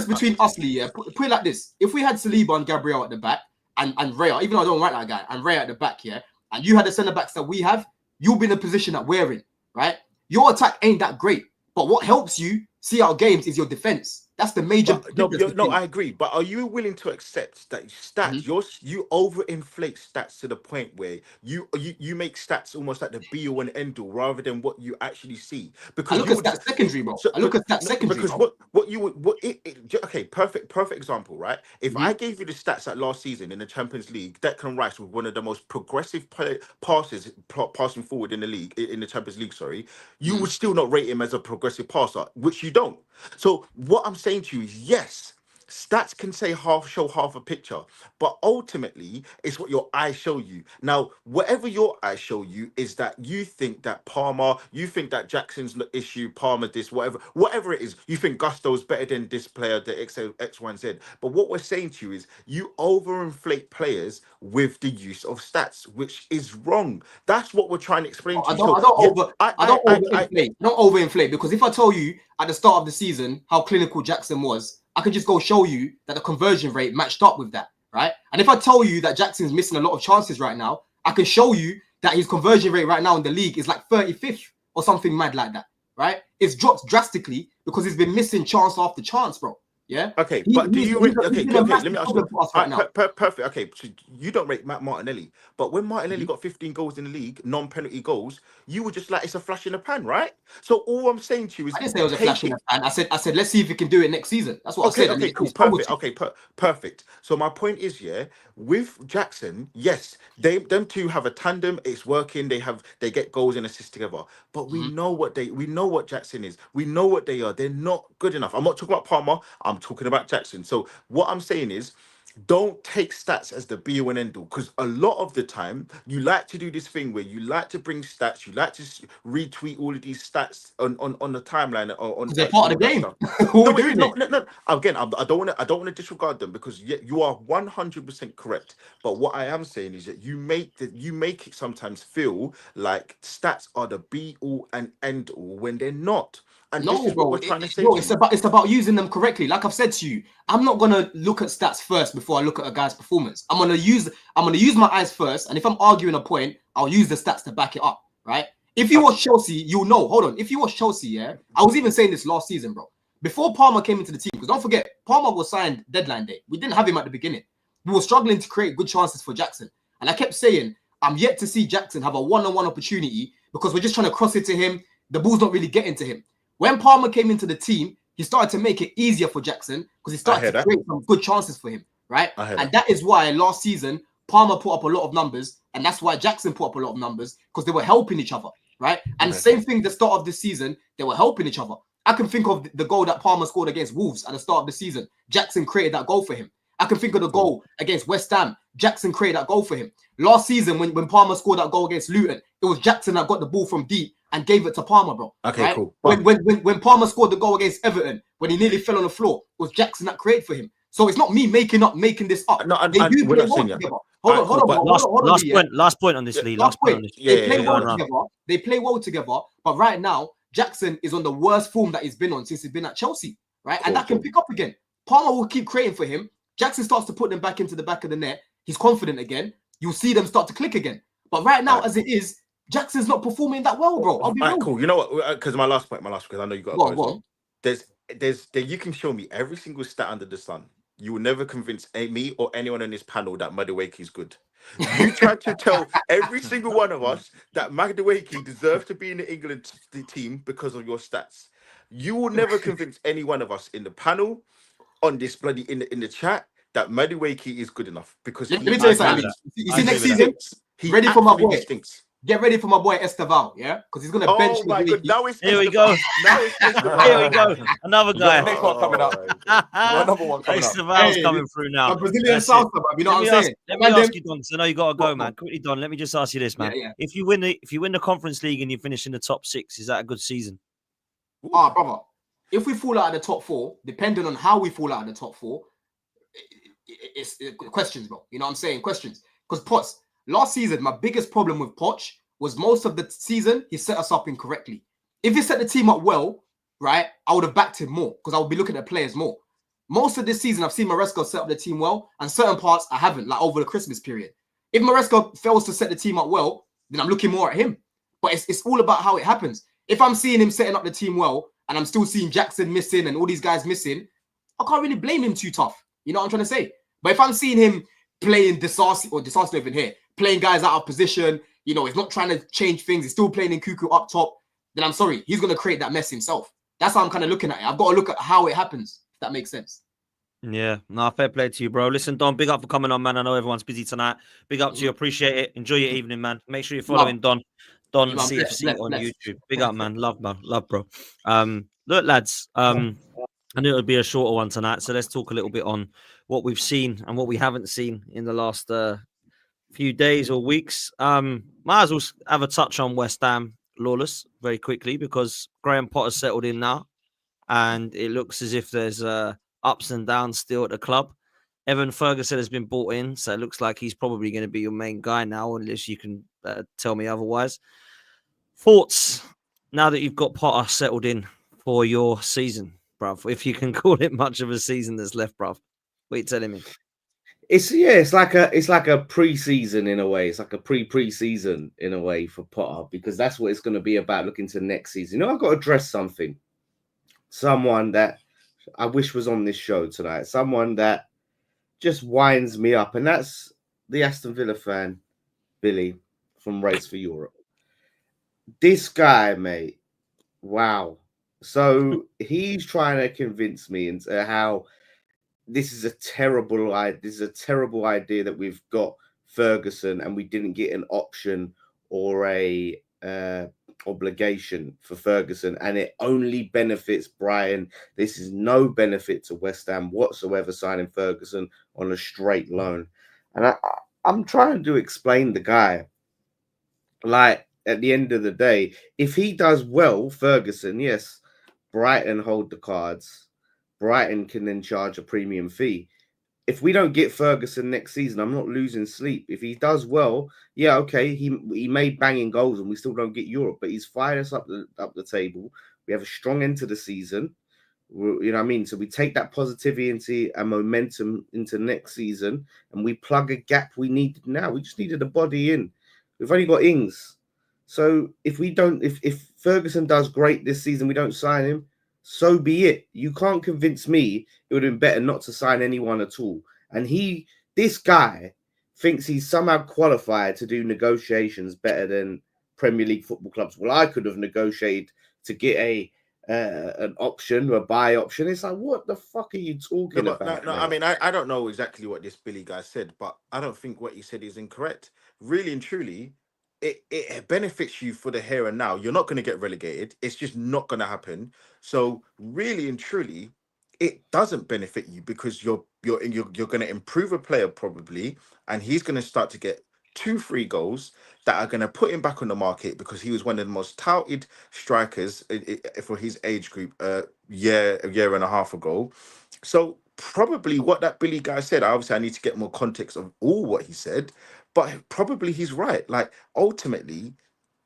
between us, Lee, yeah, put it like this. If we had Saliba and Gabriel at the back, and Raya, even though I don't like that guy, and Raya at the back, yeah, and you had the centre backs that we have, you'll be in the position that we're in, right? Your attack ain't that great, but what helps you see our games is your defense. That's the major. No, I agree. But are you willing to accept that stats? You overinflate stats to the point where you make stats almost like the be all and end all rather than what you actually see. Because I look at that secondary, bro. Because okay, perfect example, right? If I gave you the stats that last season in the Champions League, Declan Rice was one of the most progressive passing forward in the league, in the Champions League, sorry, you would still not rate him as a progressive passer, which you don't. So what I'm saying to you is, yes, stats can show half a picture, but ultimately it's what your eyes show you. Now, whatever your eyes show you is that you think that Palmer, you think that Jackson's issue, Palmer this, whatever it is, you think Gusto's better than this player, the X, Y, and Z. But what we're saying to you is you overinflate players with the use of stats, which is wrong. That's what we're trying to explain to you. I don't overinflate because if I tell you at the start of the season how clinical Jackson was I can just go show you that the conversion rate matched up with that, right? And if I tell you that Jackson's missing a lot of chances right now, I can show you that his conversion rate right now in the league is like 35th or something mad like that, right? It's dropped drastically because he's been missing chance after chance, bro. Yeah. Okay, but do you rate? Okay, he's a let massive me ask problem you. for us right now. Perfect. Okay, so you don't rate Matt Martinelli, but when Martinelli got 15 goals in the league, non-penalty goals, you were just like, it's a flash in the pan, right? So all I'm saying to you is, I didn't say it was a flash in the pan. I said, let's see if he can do it next season. That's what I said. Okay, And cool, it's perfect. Okay, perfect. So my point is, yeah, with Jackson, yes, them two have a tandem. It's working. They get goals and assists together. But we know what Jackson is. We know what they are. They're not good enough. I'm not talking about Palmer. I'm talking about Jackson. So what I'm saying is, don't take stats as the be all and end all, because a lot of the time you like to do this thing where you like to bring stats, you like to retweet all of these stats on the timeline on they're part of the game. No. Again, I don't want to disregard them, because you are 100% correct. But what I am saying is that you make it sometimes feel like stats are the be all and end all when they're not. And No, this is bro, what we're trying to say. it's about using them correctly. Like I've said to you, I'm not gonna look at stats first before I look at a guy's performance. I'm gonna use my eyes first, and if I'm arguing a point, I'll use the stats to back it up, right? If you watch Chelsea, you'll know. Hold on. If you watch Chelsea, yeah, I was even saying this last season, bro. Before Palmer came into the team, because don't forget, Palmer was signed deadline day. We didn't have him at the beginning. We were struggling to create good chances for Jackson. And I kept saying, I'm yet to see Jackson have a one-on-one opportunity because we're just trying to cross it to him. The ball's not really getting to him. When Palmer came into the team, he started to make it easier for Jackson because he started to create some good chances for him, right? And that is why last season, Palmer put up a lot of numbers, and that's why Jackson put up a lot of numbers, because they were helping each other, right? And same thing, the start of the season, they were helping each other. I can think of the goal that Palmer scored against Wolves at the start of the season. Jackson created that goal for him. I can think of the goal against West Ham. Jackson created that goal for him. Last season, when Palmer scored that goal against Luton, it was Jackson that got the ball from deep and gave it to Palmer, bro. Okay, right? cool. When Palmer scored the goal against Everton, when he nearly fell on the floor, it was Jackson that created for him. So it's not me making this up. They do play well together. Hold on. Last point on this, Lee. Last point on this. They play well together. They play well together. But right now, Jackson is on the worst form that he's been on since he's been at Chelsea, right? And that can pick up again. Palmer will keep creating for him. Jackson starts to put them back into the back of the net. He's confident again. You'll see them start to click again. But right now, as it is, Jackson's not performing that well, bro. I'll be real. Cool. You know what? Because my last point, because I know you got to go. On. There's you can show me every single stat under the sun. You will never convince me or anyone on this panel that Madueke is good. You tried to tell every single one of us that Madueke deserves to be in the England team because of your stats. You will never convince any one of us in the panel, on this bloody in the chat, that Madueke is good enough, because let me tell you something. You see next season, ready for my boy. Get ready for my boy Esteval, yeah? Because he's gonna bench. Oh my God! Now it's here we go. Here we go. Another guy. Next one coming up. Another one coming up. Esteval's coming through now. Brazilian salsa, you know what I'm saying? Let me ask you, Don. So I know you gotta go, man. Quickly, Don. Let me just ask you this, man. Yeah. If you win the Conference League and you finish in the top 6, is that a good season? Brother. If we fall out of the top 4, depending on how we fall out of the top 4, it's questions, bro. You know what I'm saying? Questions. Because Potts, last season, my biggest problem with Poch was most of the season, he set us up incorrectly. If he set the team up well, right, I would have backed him more because I would be looking at players more. Most of this season, I've seen Maresca set up the team well, and certain parts I haven't, like over the Christmas period. If Maresca fails to set the team up well, then I'm looking more at him. But it's all about how it happens. If I'm seeing him setting up the team well, and I'm still seeing Jackson missing and all these guys missing, I can't really blame him too tough. You know what I'm trying to say? But if I'm seeing him playing decisive even here, playing guys out of position, you know, he's not trying to change things, he's still playing in Cuckoo up top, then I'm sorry, he's going to create that mess himself. That's how I'm kind of looking at it. I've got to look at how it happens, if that makes sense. Yeah, fair play to you, bro. Listen, Don, big up for coming on, man. I know everyone's busy tonight. Big up to you. Appreciate it. Enjoy your evening, man. Make sure you're following Don CFC on YouTube. Big up, man. Love, bro. Look, lads, I knew it would be a shorter one tonight, so let's talk a little bit on what we've seen and what we haven't seen in the last few days or weeks. Might as well have a touch on West Ham, Lawless, very quickly, because Graham Potter's settled in now, and it looks as if there's ups and downs still at the club. Evan Ferguson has been brought in, so it looks like he's probably going to be your main guy now, unless you can tell me otherwise. Thoughts now that you've got Potter settled in for your season, bruv. If you can call it much of a season that's left, bruv. What are you telling me? It's like a pre-season in a way. It's like a pre-season in a way for Potter, because that's what it's going to be about looking to next season. You know, I've got to address something. Someone that I wish was on this show tonight. Someone that just winds me up, and that's the Aston Villa fan, Billy from Race for Europe. This guy, mate. Wow. So he's trying to convince me into how this is a terrible idea that we've got Ferguson and we didn't get an option or a obligation for Ferguson, and it only benefits Brighton. This is no benefit to West Ham whatsoever, signing Ferguson on a straight loan. And I'm trying to explain the guy, like, at the end of the day, if he does well, Ferguson, yes, Brighton hold the cards. Brighton can then charge a premium fee. If we don't get Ferguson next season, I'm not losing sleep. If he does well, yeah, okay, he made banging goals and we still don't get Europe, but he's fired us up the table. We have a strong end to the season. You know what I mean? So we take that positivity and momentum into next season, and we plug a gap we needed now. We just needed a body in. We've only got Ings. So if Ferguson does great this season, we don't sign him, so be it. You can't convince me it would have been better not to sign anyone at all. And this guy thinks he's somehow qualified to do negotiations better than Premier League football clubs. Well, I could have negotiated to get an option, a buy option. It's like, what the fuck are you talking about? No, I mean, I don't know exactly what this Billy guy said, but I don't think what he said is incorrect. Really and truly, it benefits you for the here and now. You're not going to get relegated. It's just not going to happen. So really and truly, it doesn't benefit you because you're going to improve a player probably, and he's going to start to get 2-3 goals that are going to put him back on the market because he was one of the most touted strikers for his age group a year and a half ago. So probably what that Billy guy said, obviously I need to get more context of all what he said, but probably he's right. Like, ultimately,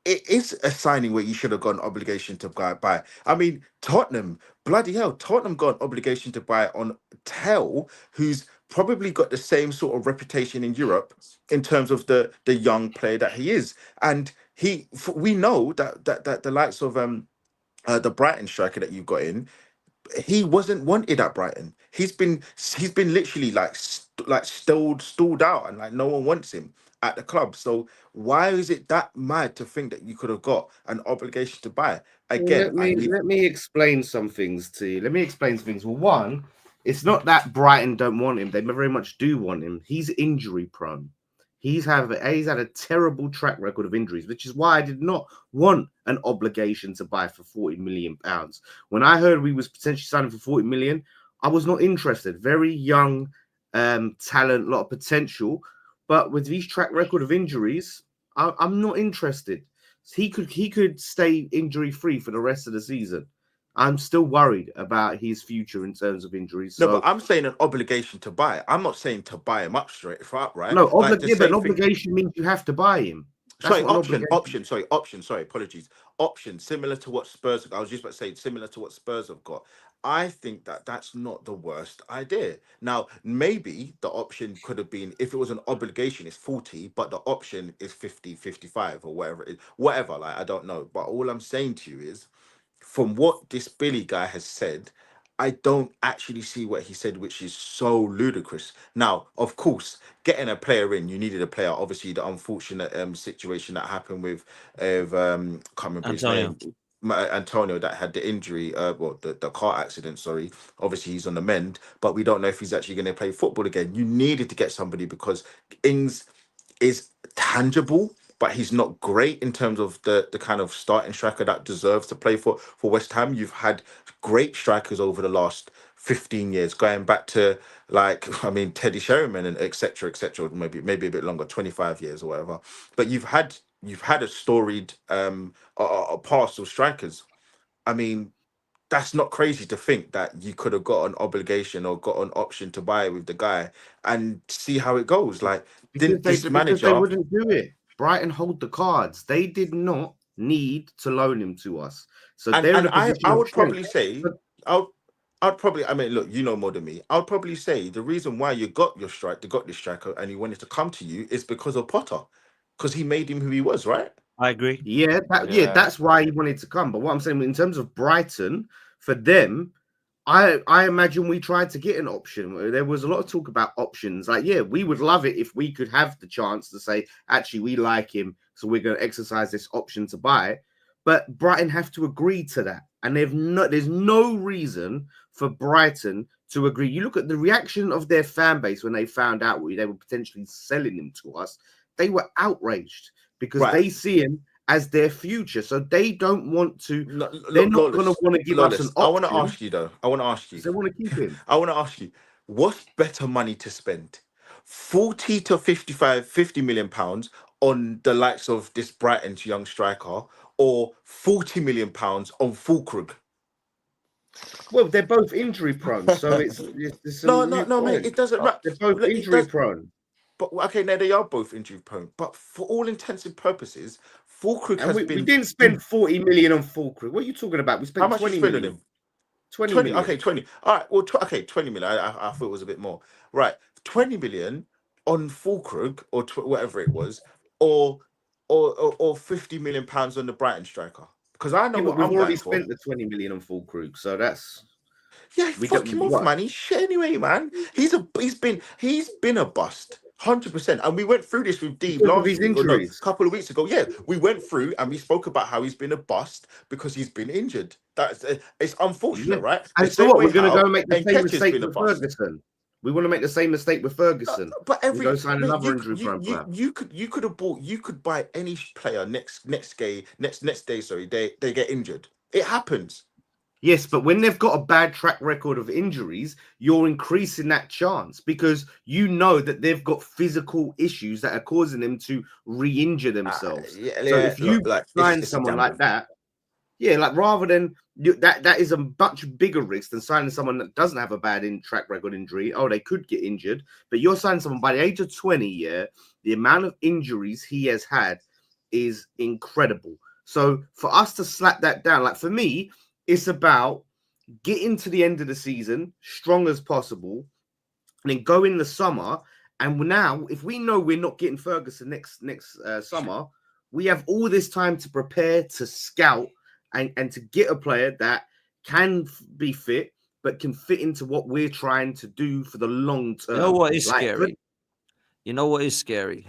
it is a signing where you should have got an obligation to buy. I mean, Tottenham, bloody hell, Tottenham got an obligation to buy on Tell, who's probably got the same sort of reputation in Europe in terms of the young player that he is. And we know that the likes of the Brighton striker that you've got in, he wasn't wanted at Brighton. He's been literally stalled out, and like no one wants him at the club. So why is it that mad to think that you could have got an obligation to buy? Again, let me explain some things to you. Let me explain some things. Well, one, it's not that Brighton don't want him. They very much do want him. He's injury prone. He's had a terrible track record of injuries, which is why I did not want an obligation to buy for £40 million. When I heard we was potentially signing for 40 million, I was not interested. Very young talent, a lot of potential, but with his track record of injuries, I'm not interested. He could stay injury free for the rest of the season. I'm still worried about his future in terms of injuries. No, but I'm saying an obligation to buy. I'm not saying to buy him up straight up, right? No, but an obligation means you have to buy him. Sorry, apologies. Option, similar to what Spurs, I was just about to say, similar to what Spurs have got. I think that's not the worst idea. Now, maybe the option could have been, if it was an obligation, it's 40, but the option is 50, 55 or whatever it is. Whatever, like, I don't know. But all I'm saying to you is, from what this Billy guy has said, I don't actually see what he said, which is so ludicrous. Now, of course, getting a player in, you needed a player. Obviously, the unfortunate situation that happened with can't remember his name, Antonio, that had the injury, the car accident. Sorry, obviously he's on the mend, but we don't know if he's actually going to play football again. You needed to get somebody because Ings is tangible, but he's not great in terms of the kind of starting striker that deserves to play for West Ham. You've had great strikers over the last 15 years, going back to, like, I mean, Teddy Sheringham and etc., maybe a bit longer, 25 years or whatever. But you've had a storied a past of strikers. I mean, that's not crazy to think that you could have got an obligation or got an option to buy with the guy and see how it goes. Like, because they wouldn't do it. Brighton hold the cards. They did not need to loan him to us. So I would probably say, I'd probably, I mean, look, you know more than me. I'd probably say the reason why you got this striker, and he wanted to come to you is because of Potter, because he made him who he was, right? I agree. Yeah, that's why he wanted to come. But what I'm saying in terms of Brighton, for them, I imagine we tried to get an option. There was a lot of talk about options. Like, yeah, we would love it if we could have the chance to say, actually, we like him, so we're going to exercise this option to buy. But Brighton have to agree to that, and there's no reason for Brighton to agree. You look at the reaction of their fan base when they found out they were potentially selling him to us. They were outraged because they see him as their future, so they don't want to. They're not going to want to give us an option. I want to ask you though. I want to ask you. They want to keep him. I want to ask you, what's better money to spend? 40 to 50 million pounds on the likes of this Brighton's young striker, or 40 million pounds on Fulkrug? Well, they're both injury prone, so it's no, mate. It doesn't matter. They're both injury prone. But okay, now they are both injury prone. But for all intents and purposes, Fulkrug has been. We didn't spend 40 million on Fulkrug. What are you talking about? We spent how much 20 you spending million. him? 20 million. Okay, 20. All right. Well, 20 million. I thought it was a bit more. Right, 20 million on Fulkrug or whatever it was, or 50 million pounds on the Brighton striker. Because I know what we've I'm already going spent the 20 million on Fulkrug, so that's. Yeah, fuck him off, man. He's shit anyway, man. He's been a bust, 100%. And we went through this with Deeb last week, a couple of weeks ago. Yeah, we went through and we spoke about how he's been a bust because he's been injured. That's it's unfortunate, right? And so what? We're going to go and make the same mistake with Ferguson. We want to make the same mistake with Ferguson. But go sign another injury prone player. You could buy any player next day. Sorry, they get injured. It happens. Yes, but when they've got a bad track record of injuries, you're increasing that chance because you know that they've got physical issues that are causing them to re-injure themselves. So if you sign someone like that, rather than that is a much bigger risk than signing someone that doesn't have a bad track record injury. Oh, they could get injured, but you're signing someone by the age of 20. Yeah, the amount of injuries he has had is incredible. So for us to slap that down, like for me, it's about getting to the end of the season strong as possible, and then go in the summer. And now, if we know we're not getting Ferguson next summer, we have all this time to prepare, to scout, and to get a player that can be fit, but can fit into what we're trying to do for the long term. You know what is scary? You know what is scary?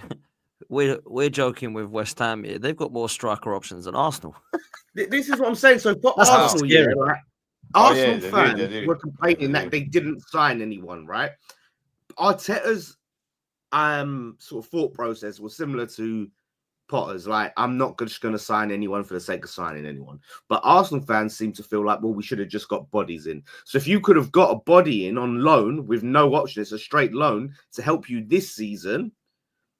We're joking with West Ham here. They've got more striker options than Arsenal. This is what I'm saying. So for Arsenal, Arsenal fans were complaining that they didn't sign anyone, right? Arteta's sort of thought process was similar to Potter's. Like, I'm not just going to sign anyone for the sake of signing anyone. But Arsenal fans seem to feel like, well, we should have just got bodies in. So if you could have got a body in on loan with no option, it's a straight loan to help you this season,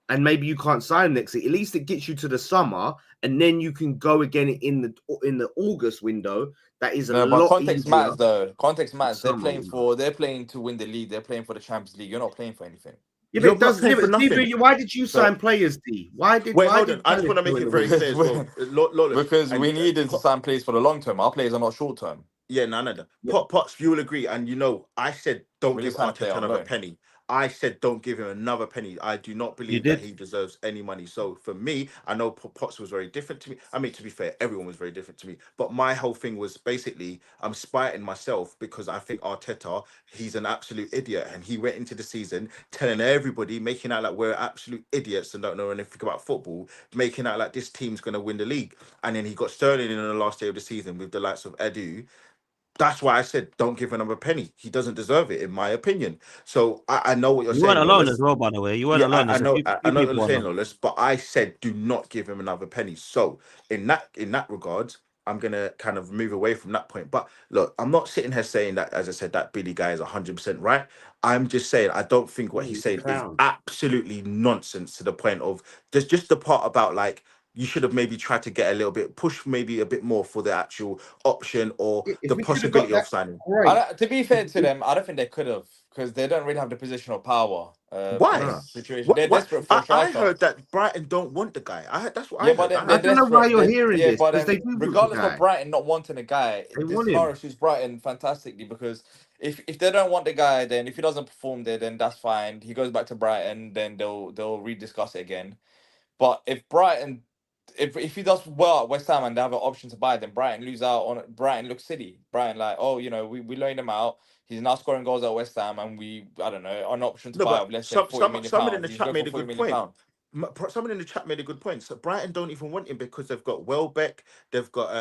and maybe you can't sign next season, at least it gets you to the summer, and then you can go again in the August window. That is a lot context easier. matters, though. Context matters. They're playing to win the league. They're playing for the Champions League. You're not playing for anything. Yeah, but it doesn't. Why did you sign players, D? Hold on. I just want to make it very clear as well. Because we needed to sign players for the long term. Our players are not short term. Yeah, no. Potts, you will agree. And I said don't give Arteta another penny. I said don't give him another penny. I do not believe that he deserves any money. So for me, I know Potts was very different to me. I mean, to be fair, everyone was very different to me. But my whole thing was basically I'm spiting myself because I think Arteta, he's an absolute idiot. And he went into the season telling everybody, making out like we're absolute idiots and don't know anything about football, making out like this team's going to win the league. And then he got Sterling in on the last day of the season with the likes of Edu. That's why I said don't give him a penny. He doesn't deserve it, in my opinion. So I know what you're saying. You weren't alone as well, by the way. You weren't alone. I know what you're saying, Lawless, but I said do not give him another penny. So in that regard, I'm gonna kind of move away from that point. But look, I'm not sitting here saying that, as I said, that Billy guy is 100% right. I'm just saying I don't think what he's saying is absolutely nonsense to the point of there's just the part about like, you should have maybe tried to get a little bit, push maybe a bit more for the actual option or the possibility of signing. To be fair to them, I don't think they could have, because they don't really have the positional power Why? situation. They're What? desperate for a I striker. heard that Brighton don't want the guy. That's what I Yeah, but heard. then I they're don't know why desperate. you're hearing this, But because they then do want the regardless guy. of Brighton not wanting a guy, They this want scenario him. suits Brighton fantastically because if they don't want the guy, then if he doesn't perform there, then that's fine. He goes back to Brighton, then they'll rediscuss it again. But if Brighton, if he does well at West Ham and they have an option to buy, then Brighton lose out on it. Brighton looks silly. Brighton like, oh, we loaned him out. He's now scoring goals at West Ham, and I don't know, an option to No, buy but of let's say 40 million someone in pounds. the He's chat going for made a 40 good million point. pounds. Someone in the chat made a good point. So Brighton don't even want him because they've got Welbeck, they've got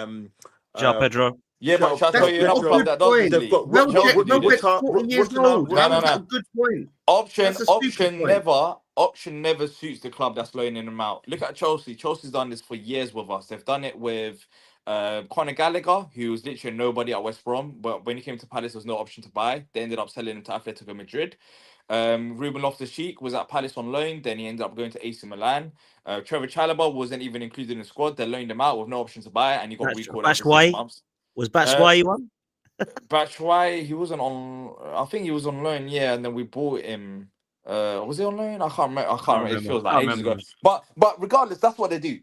João Pedro. Yeah, but shall I tell you That's another a club good that does point. this they've got league? Welbeck's 40 years old. No, How no, is that no. a good point? That's a stupid point. Option never suits the club that's loaning them out. Look at Chelsea. Chelsea's done this for years with us. They've done it with Conor Gallagher, who was literally nobody at West Brom, but when he came to Palace, there was no option to buy. They ended up selling him to Atletico Madrid. Ruben Loftus-Cheek was at Palace on loan, then he ended up going to AC Milan. Trevor Chalobah wasn't even included in the squad. They loaned him out with no option to buy, and he got recalled after 6 months. Was Batshuayi one? Batshuayi, he wasn't on. I think he was on loan, yeah, and then we bought him. Was he on loan? I can't remember. It feels like ages ago. But regardless, that's what they do.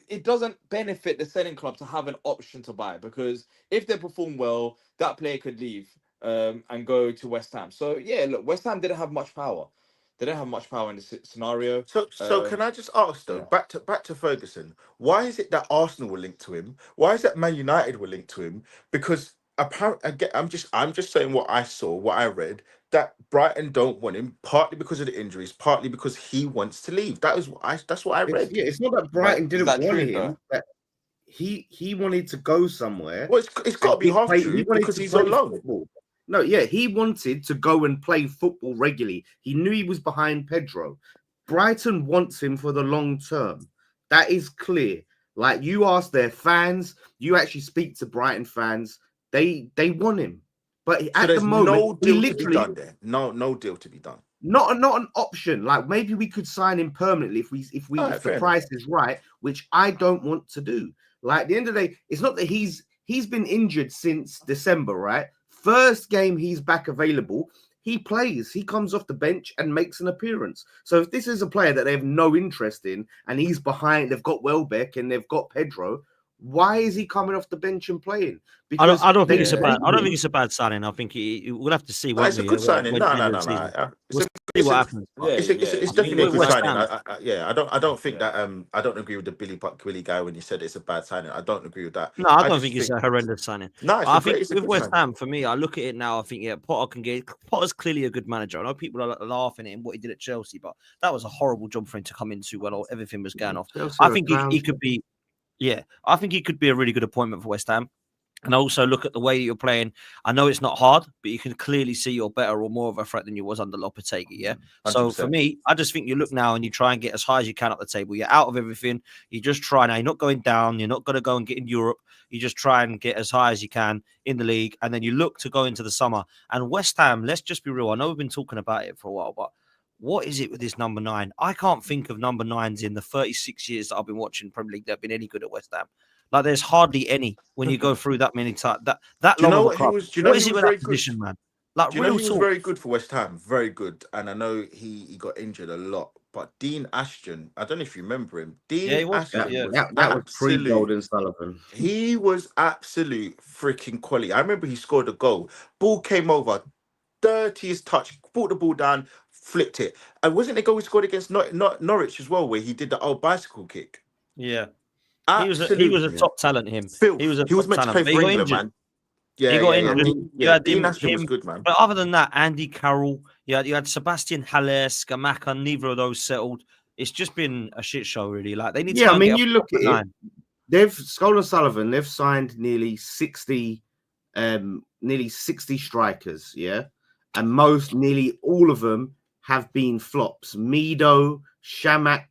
It doesn't benefit the selling club to have an option to buy because if they perform well, that player could leave and go to West Ham. So yeah, look, West Ham didn't have much power. They don't have much power in this scenario. So can I just ask though, back to Ferguson, why is it that Arsenal were linked to him? Why is it Man United were linked to him? Because apparently, again, I'm just saying what I saw, what I read, that Brighton don't want him, partly because of the injuries, partly because he wants to leave. That's what I read. It's not that Brighton didn't want him. That he wanted to go somewhere. Well, it's got to be half true because he's on loan. Football. No, yeah, he wanted to go and play football regularly. He knew he was behind Pedro. Brighton wants him for the long term. That is clear. Like you ask their fans, you actually speak to Brighton fans. They want him, but at the moment, no deal to be done there. No deal to be done. Not an option. Like maybe we could sign him permanently if the price is right, which I don't want to do. Like at the end of the day, it's not that he's been injured since December, right? First game he's back available, he plays. He comes off the bench and makes an appearance. So if this is a player that they have no interest in, and he's behind, they've got Welbeck and they've got Pedro. Why is he coming off the bench and playing? Because I don't think it's a bad. I don't think it's a bad signing. I think we'll have to see. It's a good signing. No. See what happens. It's definitely a good signing. I don't think that. I don't agree with the Billy Willie guy when he said it's a bad signing. I don't agree with that. No, I don't think it's a horrendous signing. No, I think with West Ham, for me, I look at it now. I think Potter's clearly a good manager. I know people are laughing at him what he did at Chelsea, but that was a horrible job for him to come into when everything was going off. I think he could be. Yeah, I think he could be a really good appointment for West Ham. And also look at the way you're playing. I know it's not hard, but you can clearly see you're better or more of a threat than you was under Lopetegui. Yeah. 100%. So for me, I just think you look now and you try and get as high as you can up the table. You're out of everything. You just try now. You're not going down. You're not going to go and get in Europe. You just try and get as high as you can in the league. And then you look to go into the summer. And West Ham, let's just be real. I know we've been talking about it for a while, but what is it with this number 9? I can't think of number 9s in the 36 years that I've been watching Premier League that have been any good at West Ham. Like there's hardly any when you go through that many times. That long of a club. What is it with that position, man? Like he was very good for West Ham, very good. And I know he got injured a lot. But Dean Ashton, I don't know if you remember him. Ashton that was pre-Golden Sullivan. He was absolute freaking quality. I remember he scored a goal. Ball came over, dirtiest touch, brought the ball down, flipped it. And wasn't the goal he scored against Norwich as well, where he did the old bicycle kick? Yeah. He was a top talent, him. He was meant to play for England, man. Yeah, he got injured. Dean Ashton was good, man. But other than that, Andy Carroll, you had Sebastian Haller, Scamacca, neither of those settled. It's just been a shit show, really. Like they need to. Yeah, I mean, you look at it. Scholes and Sullivan. They've signed nearly 60 strikers. Yeah, and nearly all of them have been flops. Mido, Shamak,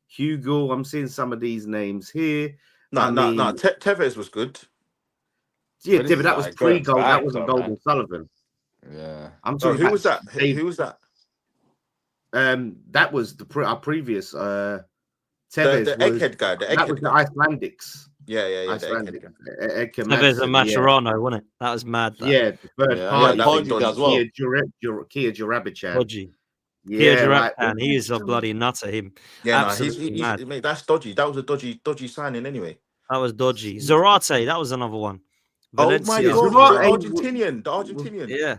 Hugo, I'm seeing some of these names here. No. Tevez was good. Yeah, but that was pre-goal. That wasn't Golden Sullivan. Yeah. I'm talking. Who was that? Who was that? That was our previous. Tevez, the egghead guy. That was the Icelandics. Yeah. Tevez and Mascherano, wasn't it? That was mad. Yeah, the third party as well. Kia Jurabichan. Deji. Yeah, like he is a bloody nutter. Him, Yeah, no, absolutely mad. mate, that's dodgy. That was a dodgy signing anyway. That was dodgy. Zarate, that was another one. Oh my Valencia. God, Zarate the Argentinian. Yeah.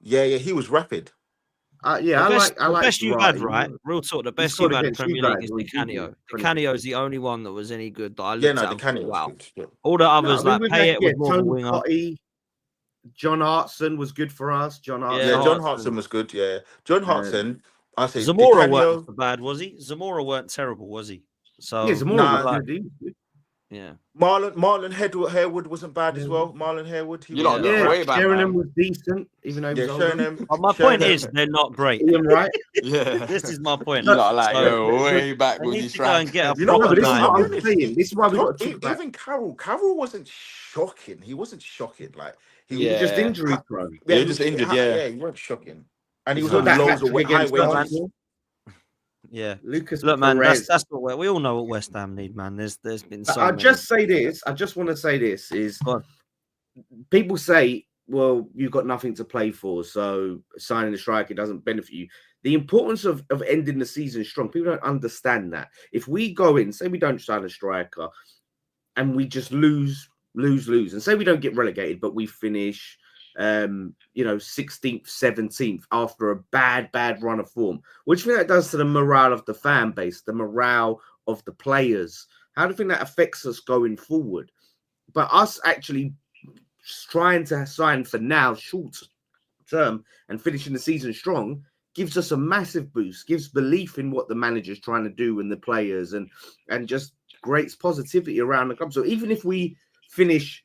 Yeah, he was rapid. Yeah, The best you've had, Zarate. right? Real talk. The He best scored you've had in against you Premier League guys is when Di he beat you, Canio. Di 20. Canio is the only one that was any good that I Yeah, looked no, at the and thought, Canio was wow. good. Yeah. All the others, No, I mean, like we've Payet had, was more of a Tony winger. Cottee, John Hartson was good for us. John Hartson. Yeah, John Hartson. Hartson was good. Yeah, John Hartson. I say Di Zamora weren't Canio. so bad, was he? Zamora weren't terrible, was he? So Yeah, Zamora Nah, was good. He was good. yeah. Marlon Harewood wasn't bad as well. Marlon Harewood, he You was lot go way back, Sheringham man. was decent, even though he was yeah, older. Sheringham. But my point Sheringham- is, they're not great. Ian Wright. Yeah. This is my point. You lot are like, So, yo, way back they with need these to go and get a strikers. You know No, what? proper but this is nine. what I'll I'm be honest. saying. This is why we got to talk about. Even Carroll wasn't shocking. He wasn't shocking. Like He was just Yeah. injury prone. Yeah, he just was- injured, yeah. he wasn't shocking. And he You was saw on that loads hat-trick of high against wages. Arsenal. Yeah. Lucas Look, man, Perez. that's what we all know what West Ham need, man. There's been so I'll many. just say this. I just want to say this is Go on. people say, well, you've got nothing to play for, so signing a striker doesn't benefit you. The importance of ending the season strong, people don't understand that. If we go in, say we don't sign a striker and we just lose, and say we don't get relegated, but we finish 16th, 17th after a bad run of form. What do you think that does to the morale of the fan base, the morale of the players? How do you think that affects us going forward? But us actually trying to sign for now, short term, and finishing the season strong gives us a massive boost, gives belief in what the manager's trying to do and the players, and just creates positivity around the club. So even if we finish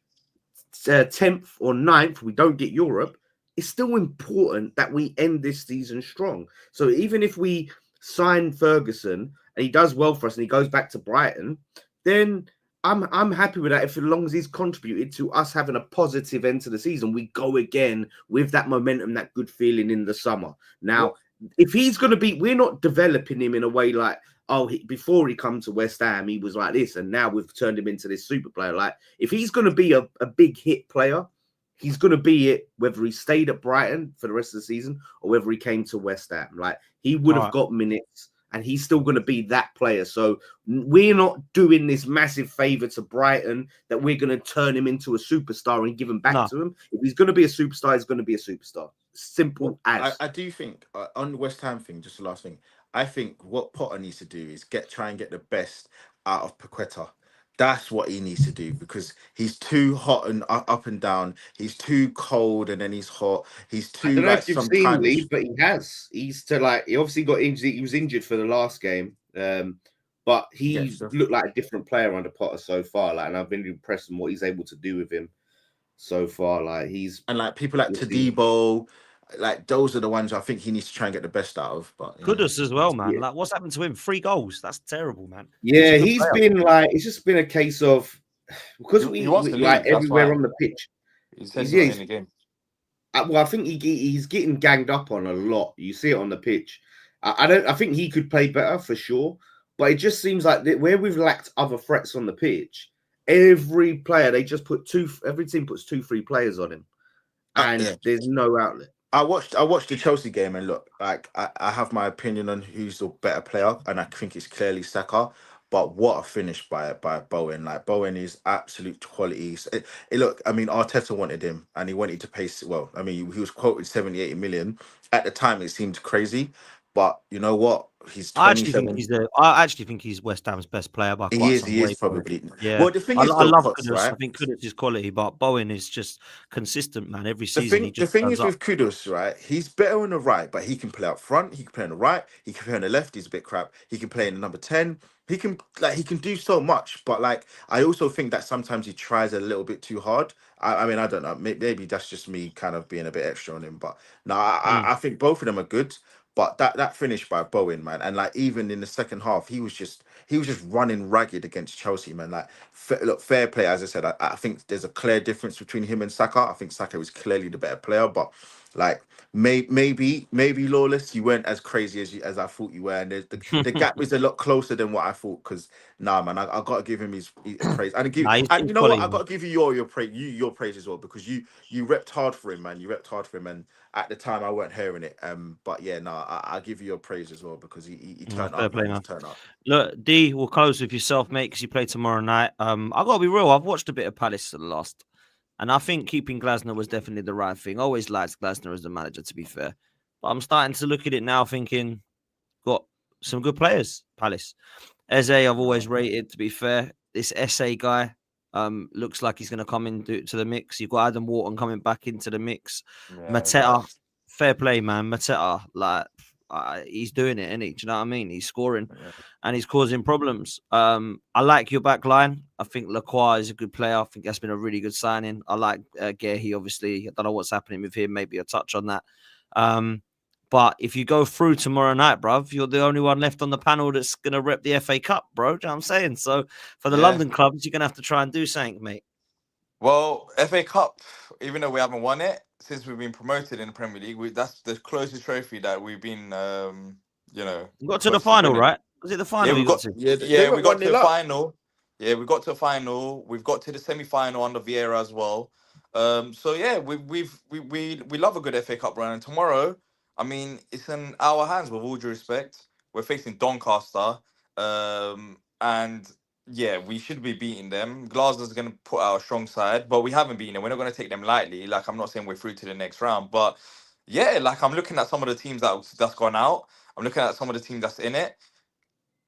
10th or 9th, we don't get Europe, it's still important that we end this season strong. So even if we sign Ferguson and he does well for us and he goes back to Brighton, then I'm happy with that. If as long as he's contributed to us having a positive end to the season, we go again with that momentum, that good feeling in the summer. Now, if he's going to be, we're not developing him in a way like, before he come to West Ham, he was like this, and now we've turned him into this super player. Like, if he's going to be a big hit player, he's going to be it, whether he stayed at Brighton for the rest of the season or whether he came to West Ham. Like, he would have got minutes, and he's still going to be that player. So we're not doing this massive favor to Brighton that we're going to turn him into a superstar and give him back to him. If he's going to be a superstar, he's going to be a superstar. Simple as. I do think on the West Ham thing, just the last thing, I think what Potter needs to do is try and get the best out of Paqueta. That's what he needs to do, because he's too hot and up and down. He's too cold and then he's hot. He's too. I don't know like if you've some seen kind Lee, but he has. He's to like. He obviously got injured. He was injured for the last game, but he looked like a different player under Potter so far. Like, and I've been impressed with what he's able to do with him so far. Like, he's and like people like Tadibo. Like, those are the ones I think he needs to try and get the best out of. But Kudus as well, man. Like, what's happened to him? 3 goals. That's terrible, man. Yeah, he's been like, it's just been a case of, because He wants to like leave, everywhere why. on the pitch. He says in the game. Well, I think he's getting ganged up on a lot. You see it on the pitch. I think he could play better for sure, but it just seems like where we've lacked other threats on the pitch, every player every team puts 2-3 players on him, and there's no outlet. I watched the Chelsea game, and look, like I have my opinion on who's the better player, and I think it's clearly Saka. But what a finish by Bowen! Like, Bowen is absolute quality. Look, I mean, Arteta wanted him, and he wanted to pay. Well, I mean, he was quoted 70-80 million at the time. It seemed crazy, but you know what? He's 27. I actually think he's West Ham's best player by quite some way. He is probably. Yeah. Well, the thing is, I love Kudus, Kudus. right? I think Kudus is quality, but Bowen is just consistent, man. Every season, The thing is with Kudus, right? He's better on the right, but he can play up front. He can play on the right. He can play on the left. He's a bit crap. He can play in the number 10. He can do so much, but like, I also think that sometimes he tries a little bit too hard. I mean, I don't know. Maybe that's just me kind of being a bit extra on him, but no, I think both of them are good. But that finish by Bowen, man, and like even in the second half, he was just running ragged against Chelsea, man. Like, look, fair play. As I said, I think there's a clear difference between him and Saka. I think Saka is clearly the better player, but Like maybe Lawless, you weren't as crazy as I thought you were, and the gap is a lot closer than what I thought. Because nah, man, I got to give him his praise, and Nah, he's you know what, quality, I man. got to give you your praise, your praise as well, because you repped hard for him, man. You repped hard for him, and at the time I weren't hearing it. But yeah, nah, I give you your praise as well because he turned Fair up, play, man. He's man. turned up. Look, D, we'll close with yourself, mate, because you play tomorrow night. I gotta be real. I've watched a bit of Palace at the last, and I think keeping Glasner was definitely the right thing. Always liked Glasner as the manager, to be fair. But I'm starting to look at it now, thinking got some good players. Palace, Eze, I've always rated. To be fair, this SA guy looks like he's going to come into the mix. You've got Adam Wharton coming back into the mix. Mateta, fair play, man. Mateta, like he's doing it, isn't he? Do you know what I mean? He's scoring and he's causing problems. I like your back line. I think Lacroix is a good player. I think that's been a really good signing. I like Gehi, obviously. I don't know what's happening with him. Maybe a touch on that. But if you go through tomorrow night, bruv, you're the only one left on the panel that's going to rep the FA Cup, bro. Do you know what I'm saying? So for the London clubs, you're going to have to try and do something, mate. Well, FA Cup, even though we haven't won it since we've been promoted in the Premier League, that's the closest trophy that we've been, You got to the close to final, winning. right? Was it the final you got to? They We went got to 1-0 the up. final. Yeah, we got to the final. We've got to the semi-final under Vieira as well. So yeah, we love a good FA Cup run. And tomorrow, I mean, it's in our hands. With all due respect, we're facing Doncaster, and yeah, we should be beating them. Glasgow's going to put out a strong side, but we haven't beaten them. We're not going to take them lightly. Like, I'm not saying we're through to the next round, but yeah, like I'm looking at some of the teams that's gone out. I'm looking at some of the teams that's in it.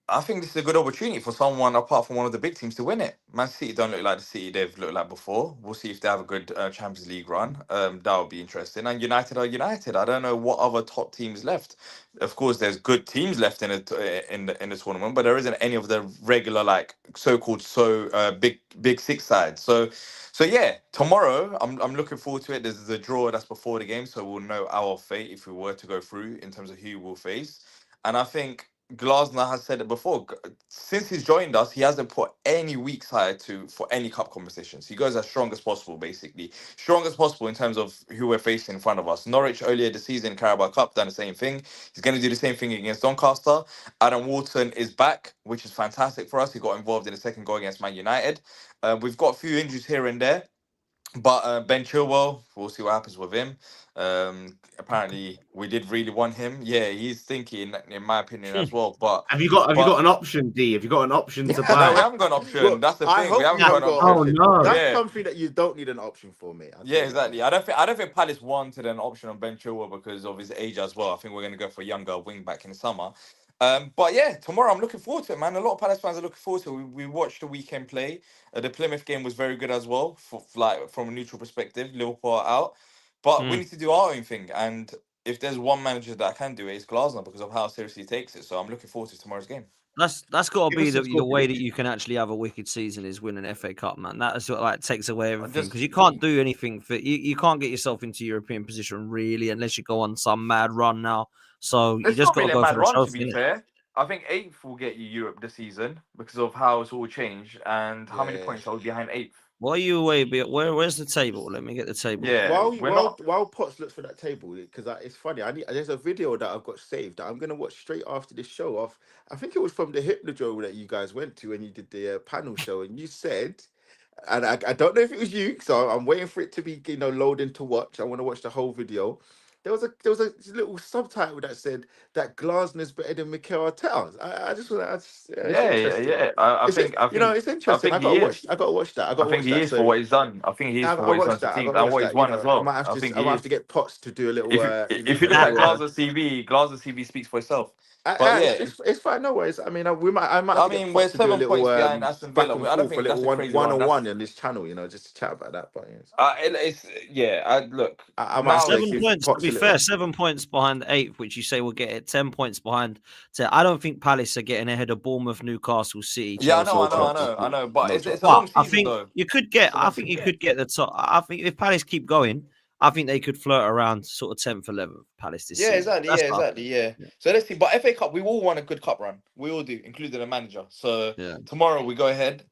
I think this is a good opportunity for someone apart from one of the big teams to win it. Man City don't look like the City they've looked like before. We'll see if they have a good Champions League run. That would be interesting. And United are United. I don't know what other top teams left. Of course, there's good teams left in it in the tournament, but there isn't any of the regular like so-called big six sides. So yeah, tomorrow I'm looking forward to it. There's the draw that's before the game, so we'll know our fate if we were to go through in terms of who we'll face. And I think Glasner has said it before. Since he's joined us, he hasn't put any weak side for any cup competitions. He goes as strong as possible, basically. Strong as possible in terms of who we're facing in front of us. Norwich earlier this season, Carabao Cup, done the same thing. He's going to do the same thing against Doncaster. Adam Wharton is back, which is fantastic for us. He got involved in the second goal against Man United. We've got a few injuries here and there. But Ben Chilwell, we'll see what happens with him. Apparently, we did really want him. Yeah, he's thinking, in my opinion, as well. But have you got an option, D? Have you got an option to buy? no, we haven't got an option. Well, That's the I thing. We hope haven't you got haven't an got an option. option. Oh, no. That's Yeah. something that you don't need an option for, mate. Yeah, exactly. I don't think Palace wanted an option on Ben Chilwell because of his age as well. I think we're going to go for a younger wing back in the summer. But yeah, tomorrow I'm looking forward to it, man. A lot of Palace fans are looking forward to it. We watched the weekend play. The Plymouth game was very good as well, like from a neutral perspective. Liverpool are out, but we need to do our own thing. And if there's one manager that can do it, it's Glasner because of how seriously he takes it. So I'm looking forward to tomorrow's game. That's got to Give be us some the way that prediction. you can actually have a wicked season is win an FA Cup, man. That is what like takes away everything just- because you can't do anything for you can't get yourself into European position really unless you go on some mad run now. So you It's just not got to really a go mad for the run, to trophy. be fair. I think 8th will get you Europe this season because of how it's all changed and how many points are we behind 8th. Why are you away? Where's the table? Let me get the table. Yeah, While Potts looks for that table, because it's funny. There's a video that I've got saved that I'm gonna watch straight after this show. Off, I think it was from the Hypnodrome that you guys went to when you did the panel show, and you said, and I don't know if it was you, so I'm waiting for it to be loading to watch. I want to watch the whole video. There was a little subtitle that said that Glasner's better than Mikel Arteta. I just want to. It's interesting. yeah. I think it's interesting. I he is. gotta watch that. I think he is for what he's done. I think he is for I what he's done watched to that. I teams got and watched what he's that. won as I well. might have I to. think I he might have is. to get Potts to do a little. If you look at Glasgow's CV, Glasgow's CV speaks for itself. But yeah, it's fine. No worries. I mean, I might have to get we're Potts to do a 7 little points behind Aston back Villa. and I don't forth, a think that's little a crazy one run. on one on this channel, just to chat about that. But It's look. I might have to 7 give points. Potts To be a fair, little. 7 points behind 8th, which you say will get it 10 points behind. So I don't think Palace are getting ahead of Bournemouth, Newcastle, City, Yeah, Chelsea. I know. But No it's chance. a long I season think though. you could get. I think you could get the top. I think if Palace keep going, I think they could flirt around sort of 10th, 11th. Palace this season. Yeah. So let's see. But FA Cup, we all want a good cup run. We all do, including the manager. So Yeah. tomorrow we go ahead.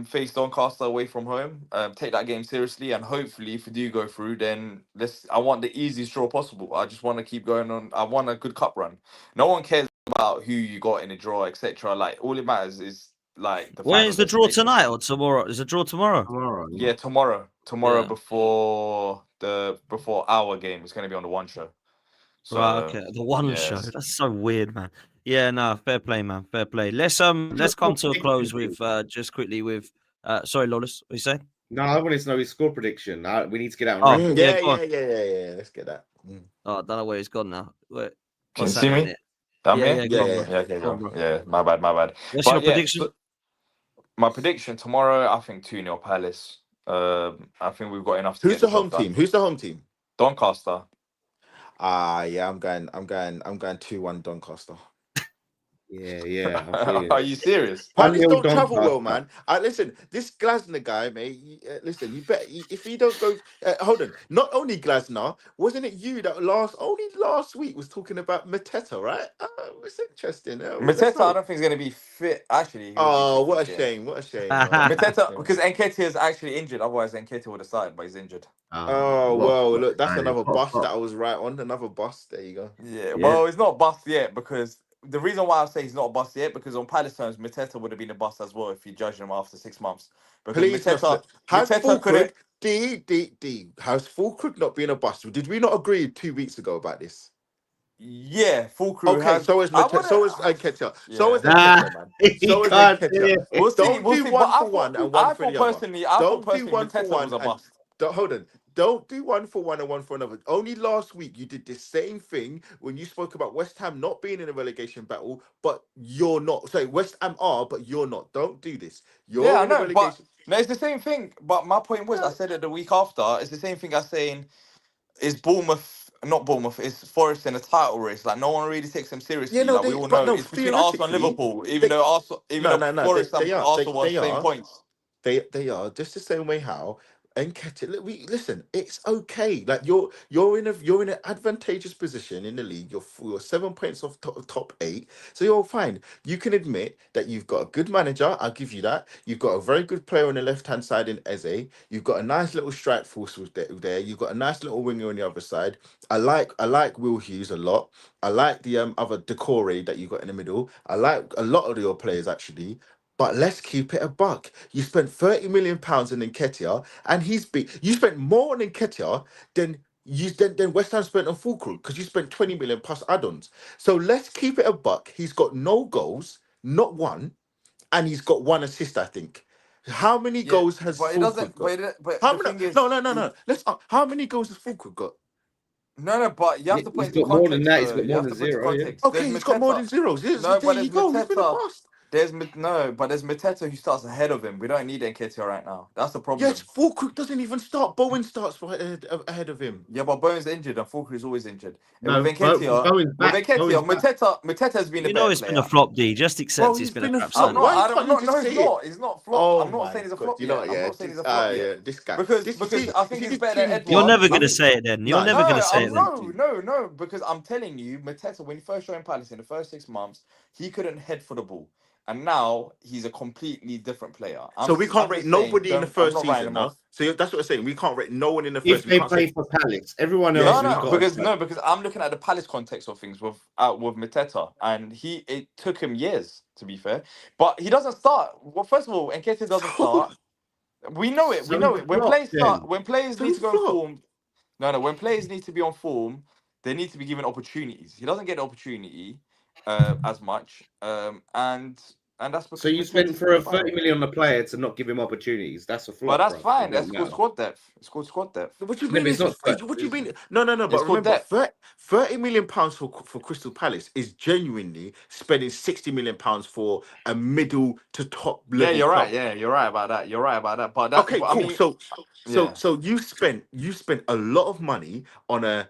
face Doncaster away from home. Take that game seriously, and hopefully, if we do go through, then I want the easiest draw possible. I just want to keep going on. I want a good cup run. No one cares about who you got in a draw, etc. Like all it matters is like the When final is the draw destination. tonight or tomorrow? Is the draw tomorrow? Tomorrow. Yeah, tomorrow. Tomorrow Yeah. before our game. It's going to be on the one show. So, Right, okay. The one show. yes. That's so weird, man. Yeah, no, fair play, man. Fair play. Let's come to a close with just quickly with sorry, Lawless, what you say? No, I wanted to know his score prediction. We need to get out Oh, on record. yeah, go on. Yeah. Let's get that. Oh, I don't know where he's gone now. Wait, Can what's you see happening me? here? I'm Yeah, here? go on, bro. Yeah, okay, Go on, go. bro. Yeah, my bad. What's But your yeah, prediction? my prediction tomorrow, I think 2-0 Palace. I think we've got enough to Who's get the job home done. team? Who's the home team? Doncaster. Yeah, I'm going 2-1 Doncaster. Yeah. I feel you. Are you serious? Palace 1-0 don't travel well, Doncaster. man. Listen, this Glasner guy, mate. Listen, you bet if he don't go. Hold on. Not only Glasner, wasn't it you that only last week was talking about Mateta, right? It's interesting. Mateta, I don't think is going to be fit. Actually, he will be Oh, fit what a this game. shame! What a shame! Mateta, because Nketiah is actually injured. Otherwise, Nketiah would have started, but he's injured. Oh well, look, that's another bust bus. that I was right on. Another bust. There you go. Yeah, well, it's not bust yet because the reason why I say he's not a bust yet because on Palace terms, Mateta would have been a bust as well if you judged him after 6 months. Because Please, has Mateta couldn't. D has Fulkrug not been a bust? Did we not agree 2 weeks ago about this? Yeah, full crew. Okay, so is Mateta, so is Nketiah, so is Nah, Nketiah, man. he So is can't Nketiah. do it. We'll see. Don't We'll do see. one But for one and one for the other. I Don't thought do one for Mateta one was a and bust. hold on. Don't do one for one and one for another. Only last week you did the same thing when you spoke about West Ham not being in a relegation battle, but you're not. Sorry, West Ham are, but you're not. Don't do this. You're Yeah, I in a know, but relegation. no, it's the same thing. But my point was, I said it the week after. It's the same thing as saying, is Bournemouth not Bournemouth? Is Forest in a title race? Like no one really takes them Yeah, seriously. no, Like we all know, it's between Arsenal and theoretically, Liverpool. Even they, though Arsenal, even though no, Forest and they are, Arsenal were on they the same are. points. They are just the same way how Nketiah. Listen, it's okay. Like you're in an advantageous position in the league. You're 7 points off top 8, so you're fine. You can admit that you've got a good manager. I'll give you that. You've got a very good player on the left hand side in Eze. You've got a nice little strike force there. You've got a nice little winger on the other side. I like Will Hughes a lot. I like the other Decore that you got in the middle. I like a lot of your players actually. But let's keep it a buck. You spent £30 million in Nketiah, and you spent more on Nketiah than West Ham spent on Fulkrug because you spent 20 million plus add-ons. So let's keep it a buck. He's got no goals, not one, and he's got 1 assist, I think. How many goals has Fulkrug got? But How the many? thing is, No. How many goals has Fulkrug got? No, but you have to put He's into got more than context. that. He's Though. got You more have than to put into 0. Yeah. context. Okay, he's got more than zeros. No, but There there's you go. He's been a Mateta. bust. There's Mateta who starts ahead of him. We don't need Nketiah right now. That's the problem. Yes, Fulkrug doesn't even start. Bowen starts right ahead of him. Yeah, but Bowen's injured and Fulkrug is always injured. And No, with Nketiah, Bowen's back. Mateta has been a better It's player. been a flop, D. Just accept Well, it's been a crap flop. signing. Why can't you just say he's it? not. He's not flop. Oh I'm not my saying he's a God. flop You yet. know what? I'm Yeah, not saying he's a flop yet. yeah, this guy. Because I think this he's is better than too- Edouard. You're never I going to think- say it then. You're No, never going to say it then. No, because I'm telling you, Mateta, when he first joined Palace in the first 6 months, he couldn't head for the ball. And now he's a completely different player. So we can't rate nobody in the first season, no? Off. So that's what I'm saying. We can't rate no one in the If first. they play for Palace, everyone Yeah, else we has can't. got. Because I'm looking at the Palace context of things with Mateta, and it took him years, to be fair, but he doesn't start. Well, first of all, Nketiah doesn't start. We know it. So We know it. When flop, players then. start, when players So need to go flop. on form. No. When players need to be on form, they need to be given opportunities. He doesn't get the opportunity as much, and that's because So you spent for a 30 million on a player to not give him opportunities. That's a flop. But that's bro. fine. It That's don't called matter. squad depth. It's called squad depth. What do you No, mean? but it's not fair. What do you mean? No. But It's called remember, depth. £30 million for Crystal Palace is genuinely spending £60 million for a middle to top level. Yeah, you're club. right. Yeah, you're right about that. You're right about that. But that's, Okay, but, cool. I mean, So you spent a lot of money on a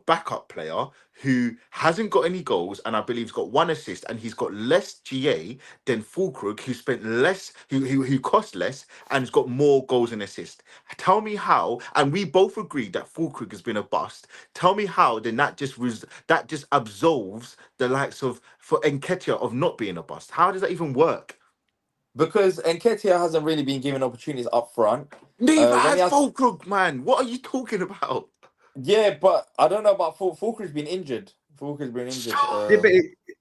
backup player who hasn't got any goals, and I believe he's got 1 assist, and he's got less GA than Fulkrug, who spent less, who cost less, and has got more goals and assists. Tell me how, and we both agreed that Fulkrug has been a bust. Tell me how, then that just absolves the likes of for Nketiah of not being a bust. How does that even work? because Nketiah hasn't really been given opportunities up front. Neither when he has has- Fulkrug, man. What are you talking about? Yeah, but I don't know about Fulkrug's been injured. Fulkrug's been injured. Yeah, but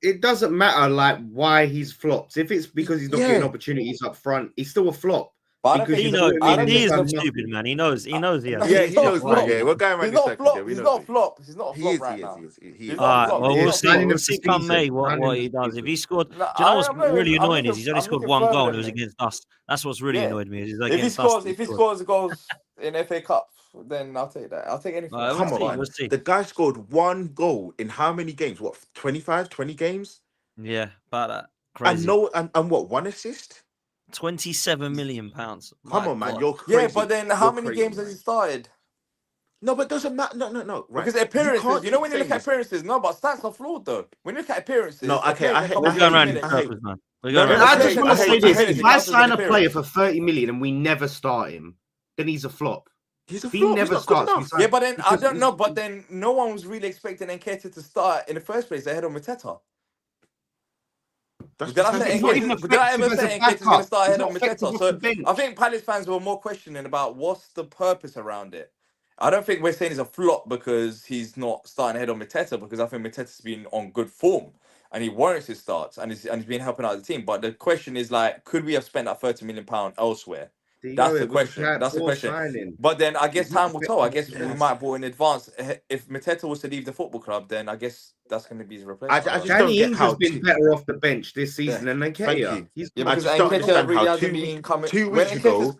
it doesn't matter like why he's flopped. If it's because he's not getting Yeah. opportunities up front, he's still a flop. But I don't Because think He you knows. know what I mean, He and is he's not done stupid, man. He knows. He knows. He has. Yeah, he's he not knows. flop. Yeah, we're going around He's this not circle. flop. Yeah, we He's know not this. flop. He's not a He flop is. right He is. now. He is. He He's is. not All right. flop. Well, He's we'll not see. flop. signing We'll him see for come season. May what Signing him he for does. If season. he scored, No, do you know what's I'm not really even- I'm annoying is looking- he's only I'm scored looking one further goal than and it was him. against us. That's what's really Yeah. annoyed me. Is If he against scores, us. if he scores goals in FA Cup, then I'll take that. I'll take anything. We'll Come on, see. man. We'll see. The guy scored 1 goal in how many games? What, 25, 20 games? Yeah, about that. And Crazy. no, and what, 1 assist? £27 million. Come My on, man. God. You're crazy. Yeah, but then how You're many crazy, games has man. he started? No, but it doesn't matter. No. Right. Because appearances, can't you know, keep when you look saying at this. appearances, no, but stats are flawed though. When you look at appearances, No, a okay, player I can hate- come We're off going the around bench. in I hate- circles, man. We're No, going no, around I in just circles. want to say this: hate it. if I Counts as an sign a player appearance. for 30 million and we never start him, then he's a flop. He's a If he flop. He's never not good starts, we enough. sign Yeah, but then I because don't he's- know. But then no one was really expecting Nketiah to start in the first place ahead of Mateta. That's Did I the say he's not even Nketiah? Did I effective ever as a say Nketiah's going to backup. start He's ahead of not effective Mateta? off So the bench. I think Palace fans were more questioning about what's the purpose around it. I don't think we're saying he's a flop because he's not starting ahead of Mateta, because I think Mateta's been on good form and he warrants his starts and he's been helping out the team. But the question is, like, could we have spent that £30 million elsewhere? That's the it was a question. That's the poor question. signing. But then I guess He's not time will tell. I effective guess off the we bench. might have bought in advance. If Mateta was to leave the football club, then I guess that's going to be his replacement. I just Danny don't get Ings how has been better off the bench this season than Thank Nketiah. you. He's Yeah, I because just don't Nketiah understand really how hasn't 2 been coming. 2 When weeks ago, when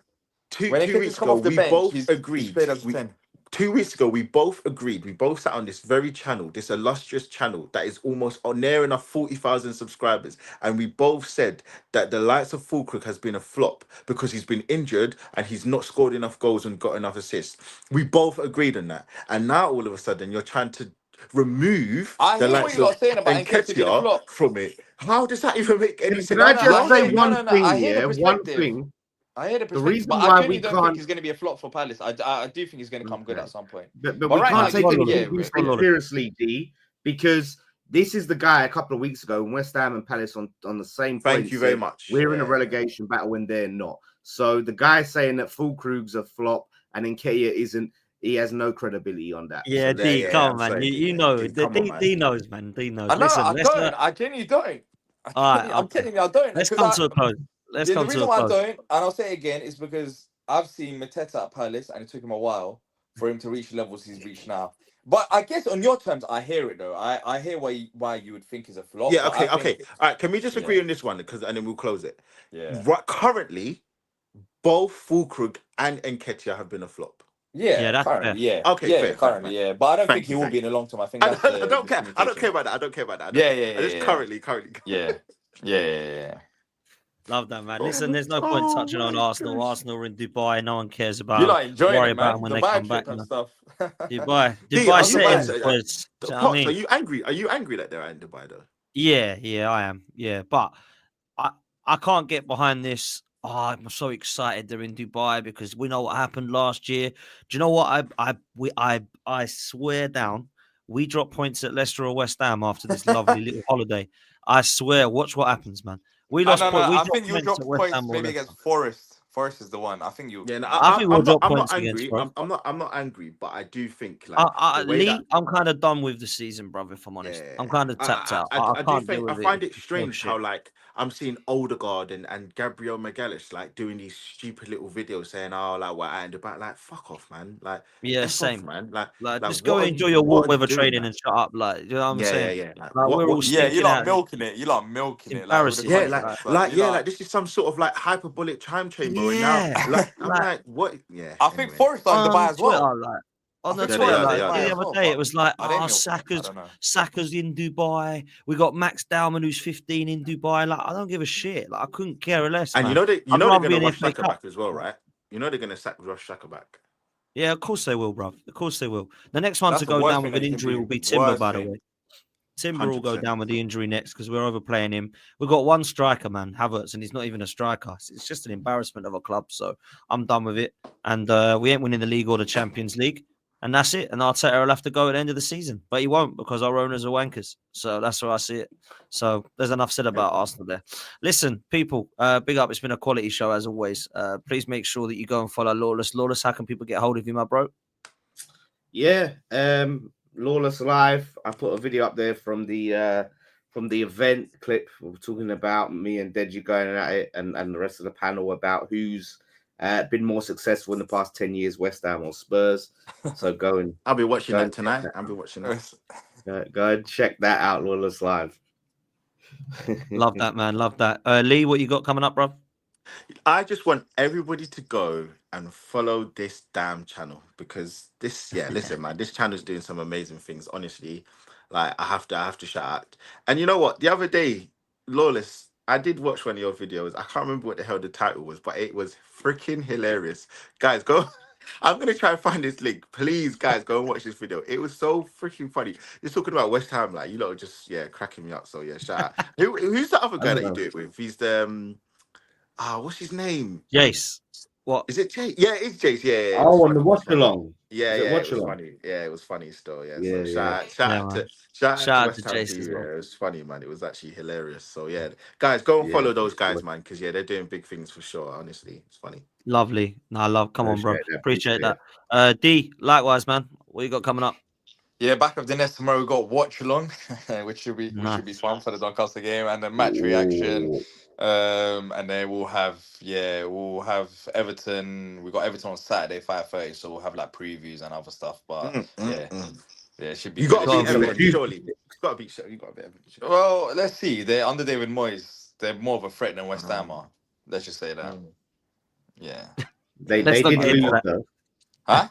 2 Nketiah's weeks come ago, off the we bench, both he's agreed. played as a 10. 2 weeks ago, we both agreed. We both sat on this very channel, this illustrious channel that is almost on near enough 40,000 subscribers, and we both said that the likes of Fulkrug has been a flop because he's been injured and he's not scored enough goals and got enough assists. We both agreed on that, and now all of a sudden you're trying to remove I the hear what likes you of lot saying about Nketiah being a Nketiah flop. from it. How does that even make any Can sense? I No, just say no, one no, no. thing I hear the here? One perspective. thing. I hear the The perspective, reason but why I we genuinely don't can't, think he's going to be a flop for Palace. I do think he's going to come good Okay. at some point. but But we right can't now, take Lolo, anything yeah, we say Lolo. seriously, D, because this is the guy a couple of weeks ago when West Ham and Palace on the same point. Thank you very much. We're in a Yeah. relegation battle when they're not. So the guy saying that Fulkrug's a flop and Nketiah isn't, he has no credibility on that. Yeah, So, D, yeah, come I'm on, man. sorry, You D, know, D, come on, man. D knows, man. D knows. I know Listen, I let's don't. I genuinely don't. all right, I'm telling you, I don't. let's Because come to a close. Let's the come to reason a why I close. don't, and I'll say it again, is because I've seen Mateta at Palace, and it took him a while for him to reach the levels he's reached now. But I guess on your terms, I hear it though. I hear why you would think is a flop. Yeah, but I okay. think- All right, can we just agree Yeah. on this one? And then we'll close it. Yeah. Right, currently, both Fulkrug and Nketiah have been a flop. Yeah, that's currently, fair. yeah. Okay, yeah, fair, currently, fair. yeah. But I don't Thank think he you, will thank be in the long term. I think I that's don't care. I don't communication. care about that. I don't care about that. Yeah. Just currently. Yeah. Yeah. Love that, man. Listen, there's no point touching on my Arsenal. gosh. Arsenal are in Dubai. No one cares about You them. like enjoying Worry it, about man. them when they Dubai come back. trip and Man. stuff. Dubai D, are you settings. mad? Boys. Do you know what I Pops, are mean? you angry? Are you angry that they're in Dubai though? Yeah, I am. Yeah, but I can't get behind this. Oh, I'm so excited they're in Dubai because we know what happened last year. Do you know what? I swear down, we drop points at Leicester or West Ham after this lovely little holiday. I swear, watch what happens, man. We lost No. points. We I dropped think you points drop at West points Ham or maybe Leicester. against Forest. Forest is the one. I think you. Yeah, no, I think we'll drop I'm points not against angry. Forest. I'm not angry, but I do think like the way Lee, that I'm kind of done with the season, brother. If I'm honest, I'm kind of tapped out. I do can't deal think I with it. find it It's no strange shit. how like I'm seeing Odegaard and Gabriel Magalhaes like doing these stupid little videos saying, "Oh, like we're out in Dubai." Like, fuck off, man. Like, Yeah, F off, same. man. Like, just what go are enjoy you- your what warm are you weather doing, training man? and shut up. Like, you know what I'm saying? Yeah. Like, we're all Yeah, stinking you lot out. milking it. You lot milking It's it. Like, with the embarrassing. Yeah, contracts, like this is some sort of like hyperbolic time chamber, and Yeah. now like I'm Like- like, what? Yeah, I think anyway. Forest are in on Dubai as well. Twitter, like on the I think Twitter, Forest like are the as other well, day, but it was like, are they oh, milking? Saka's I don't know. Saka's in Dubai. We got Max Dowman, who's 15 in Dubai. Like, I don't give a shit. Like, I couldn't care less. And man. you know I'd they're rather be gonna in rush FA Saka Cup. back as well, right? You know they're gonna sack rush Saka back. Yeah, of course they will, bruv. Of course they will. The next one That's to the go worst down thing with an that you can injury do. will be Timber, Worst by the thing. way. Timber will go 100%. down with the injury next because we're overplaying him. We've got one striker, man, Havertz, and he's not even a striker. It's just an embarrassment of a club. So I'm done with it. And we ain't winning the league or the Champions League. And that's it. And Arteta will have to go at the end of the season, but he won't because our owners are wankers. So that's where I see it. So there's enough said about Arsenal there. Listen, people, big up. It's been a quality show as always. Please make sure that you go and follow Lawless. Lawless, how can people get hold of you, my bro? Yeah, Lawless Live. I put a video up there from the event clip. We're talking about me and Deji going at it, and the rest of the panel about who's been more successful in the past 10 years, West Ham or Spurs. So go and I'll be watching that tonight. I'll be watching that. Go and check that out, Lawless Live. Love that, man. Love that. Lee, what you got coming up, bro? I just want everybody to go and follow this damn channel because listen, man, this channel is doing some amazing things. Honestly, like I have to shout out. And you know what? The other day, Lawless, I did watch one of your videos. I can't remember what the hell the title was, but it was freaking hilarious. Guys, go. I'm gonna try and find this link. Please, guys, go and watch this video. It was so freaking funny. You're talking about West Ham, like you lot are just cracking me up. So shout out. Who's the other guy that you do it with? He's the what's his name? Jace. What is it? Jace? Yeah, it's Jace. Yeah. Oh, on the watch along. It was funny. Yeah, it was funny still. Yeah. So shout out to Jace as well. It was funny, man. It was actually hilarious. So guys, go and follow those guys, man, because they're doing big things for sure. Honestly, it's funny. Lovely. No, come on, bro. Appreciate that. D, likewise, man. What you got coming up? Yeah, back of the nest tomorrow we got watch along, which should be fun for the Doncaster game, and the match reaction. And then we'll have Everton. We got Everton on Saturday 5:30, so we'll have like previews and other stuff. But it should be. You got to beat Everton, surely. You got to beat Everton. Well, let's see. They're under David Moyes. They're more of a threat than West Ham are. Let's just say that. Yeah, they did lose though. Huh?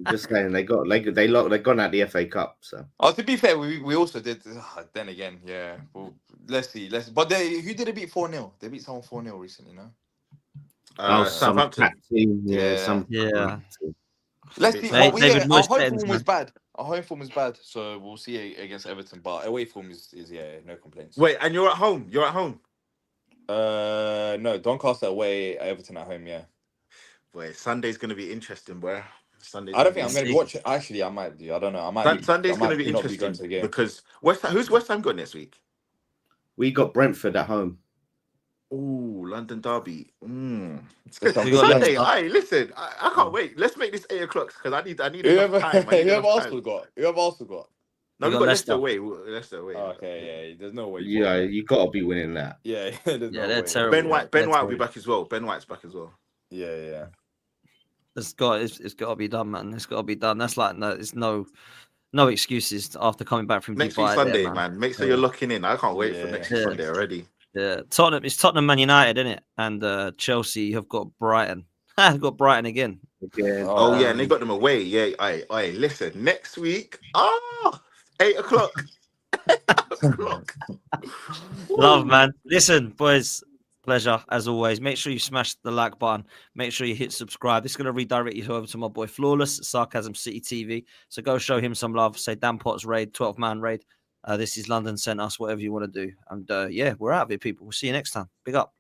Just saying, they gone at the FA Cup. So, to be fair, we also did. Then again, yeah. Well, let's see. But who did they beat 4-0? They beat someone 4-0 recently, no? Southampton. Let's see. Our home form was bad. Our home form is bad, so we'll see against Everton. But away form is no complaints. Wait, and you're at home? You're at home? No, Doncaster away, Everton at home. Yeah. Wait, Sunday's gonna be interesting, boy. I don't think I'm going to watch it. Actually, I might do. I don't know. Sunday's going to be interesting because who's West Ham got next week? We got Brentford at home. Oh, London derby. Sunday. Hey, listen, I can't wait. Let's make this 8 o'clock because I need enough time. Who have Arsenal got? No, we got Leicester away. Leicester away. Oh, okay, yeah. There's no way. You got to be winning that. Yeah, they're terrible. Ben White will be back as well. Ben White's back as well. Yeah. It's got to be done, man. It's got to be done. That's like there's no excuses after coming back from next Dubai week Sunday, there, man. Make sure you're locking in. I can't wait for next week Sunday already. Yeah, it's Tottenham Man United, isn't it? And Chelsea have got Brighton. They've got Brighton again. Oh yeah, and they got them away. Yeah, I listen. Next week, 8 o'clock. 8 o'clock. Love, man. Listen, boys. Pleasure as always. Make sure you smash the like button. Make sure you hit subscribe. This is going to redirect you over to my boy Flawless, Sarcasm City TV. So go show him some love. Say Dan Potts raid, 12-man raid. This is London sent us, whatever you want to do. And we're out of here, people. We'll see you next time. Big up.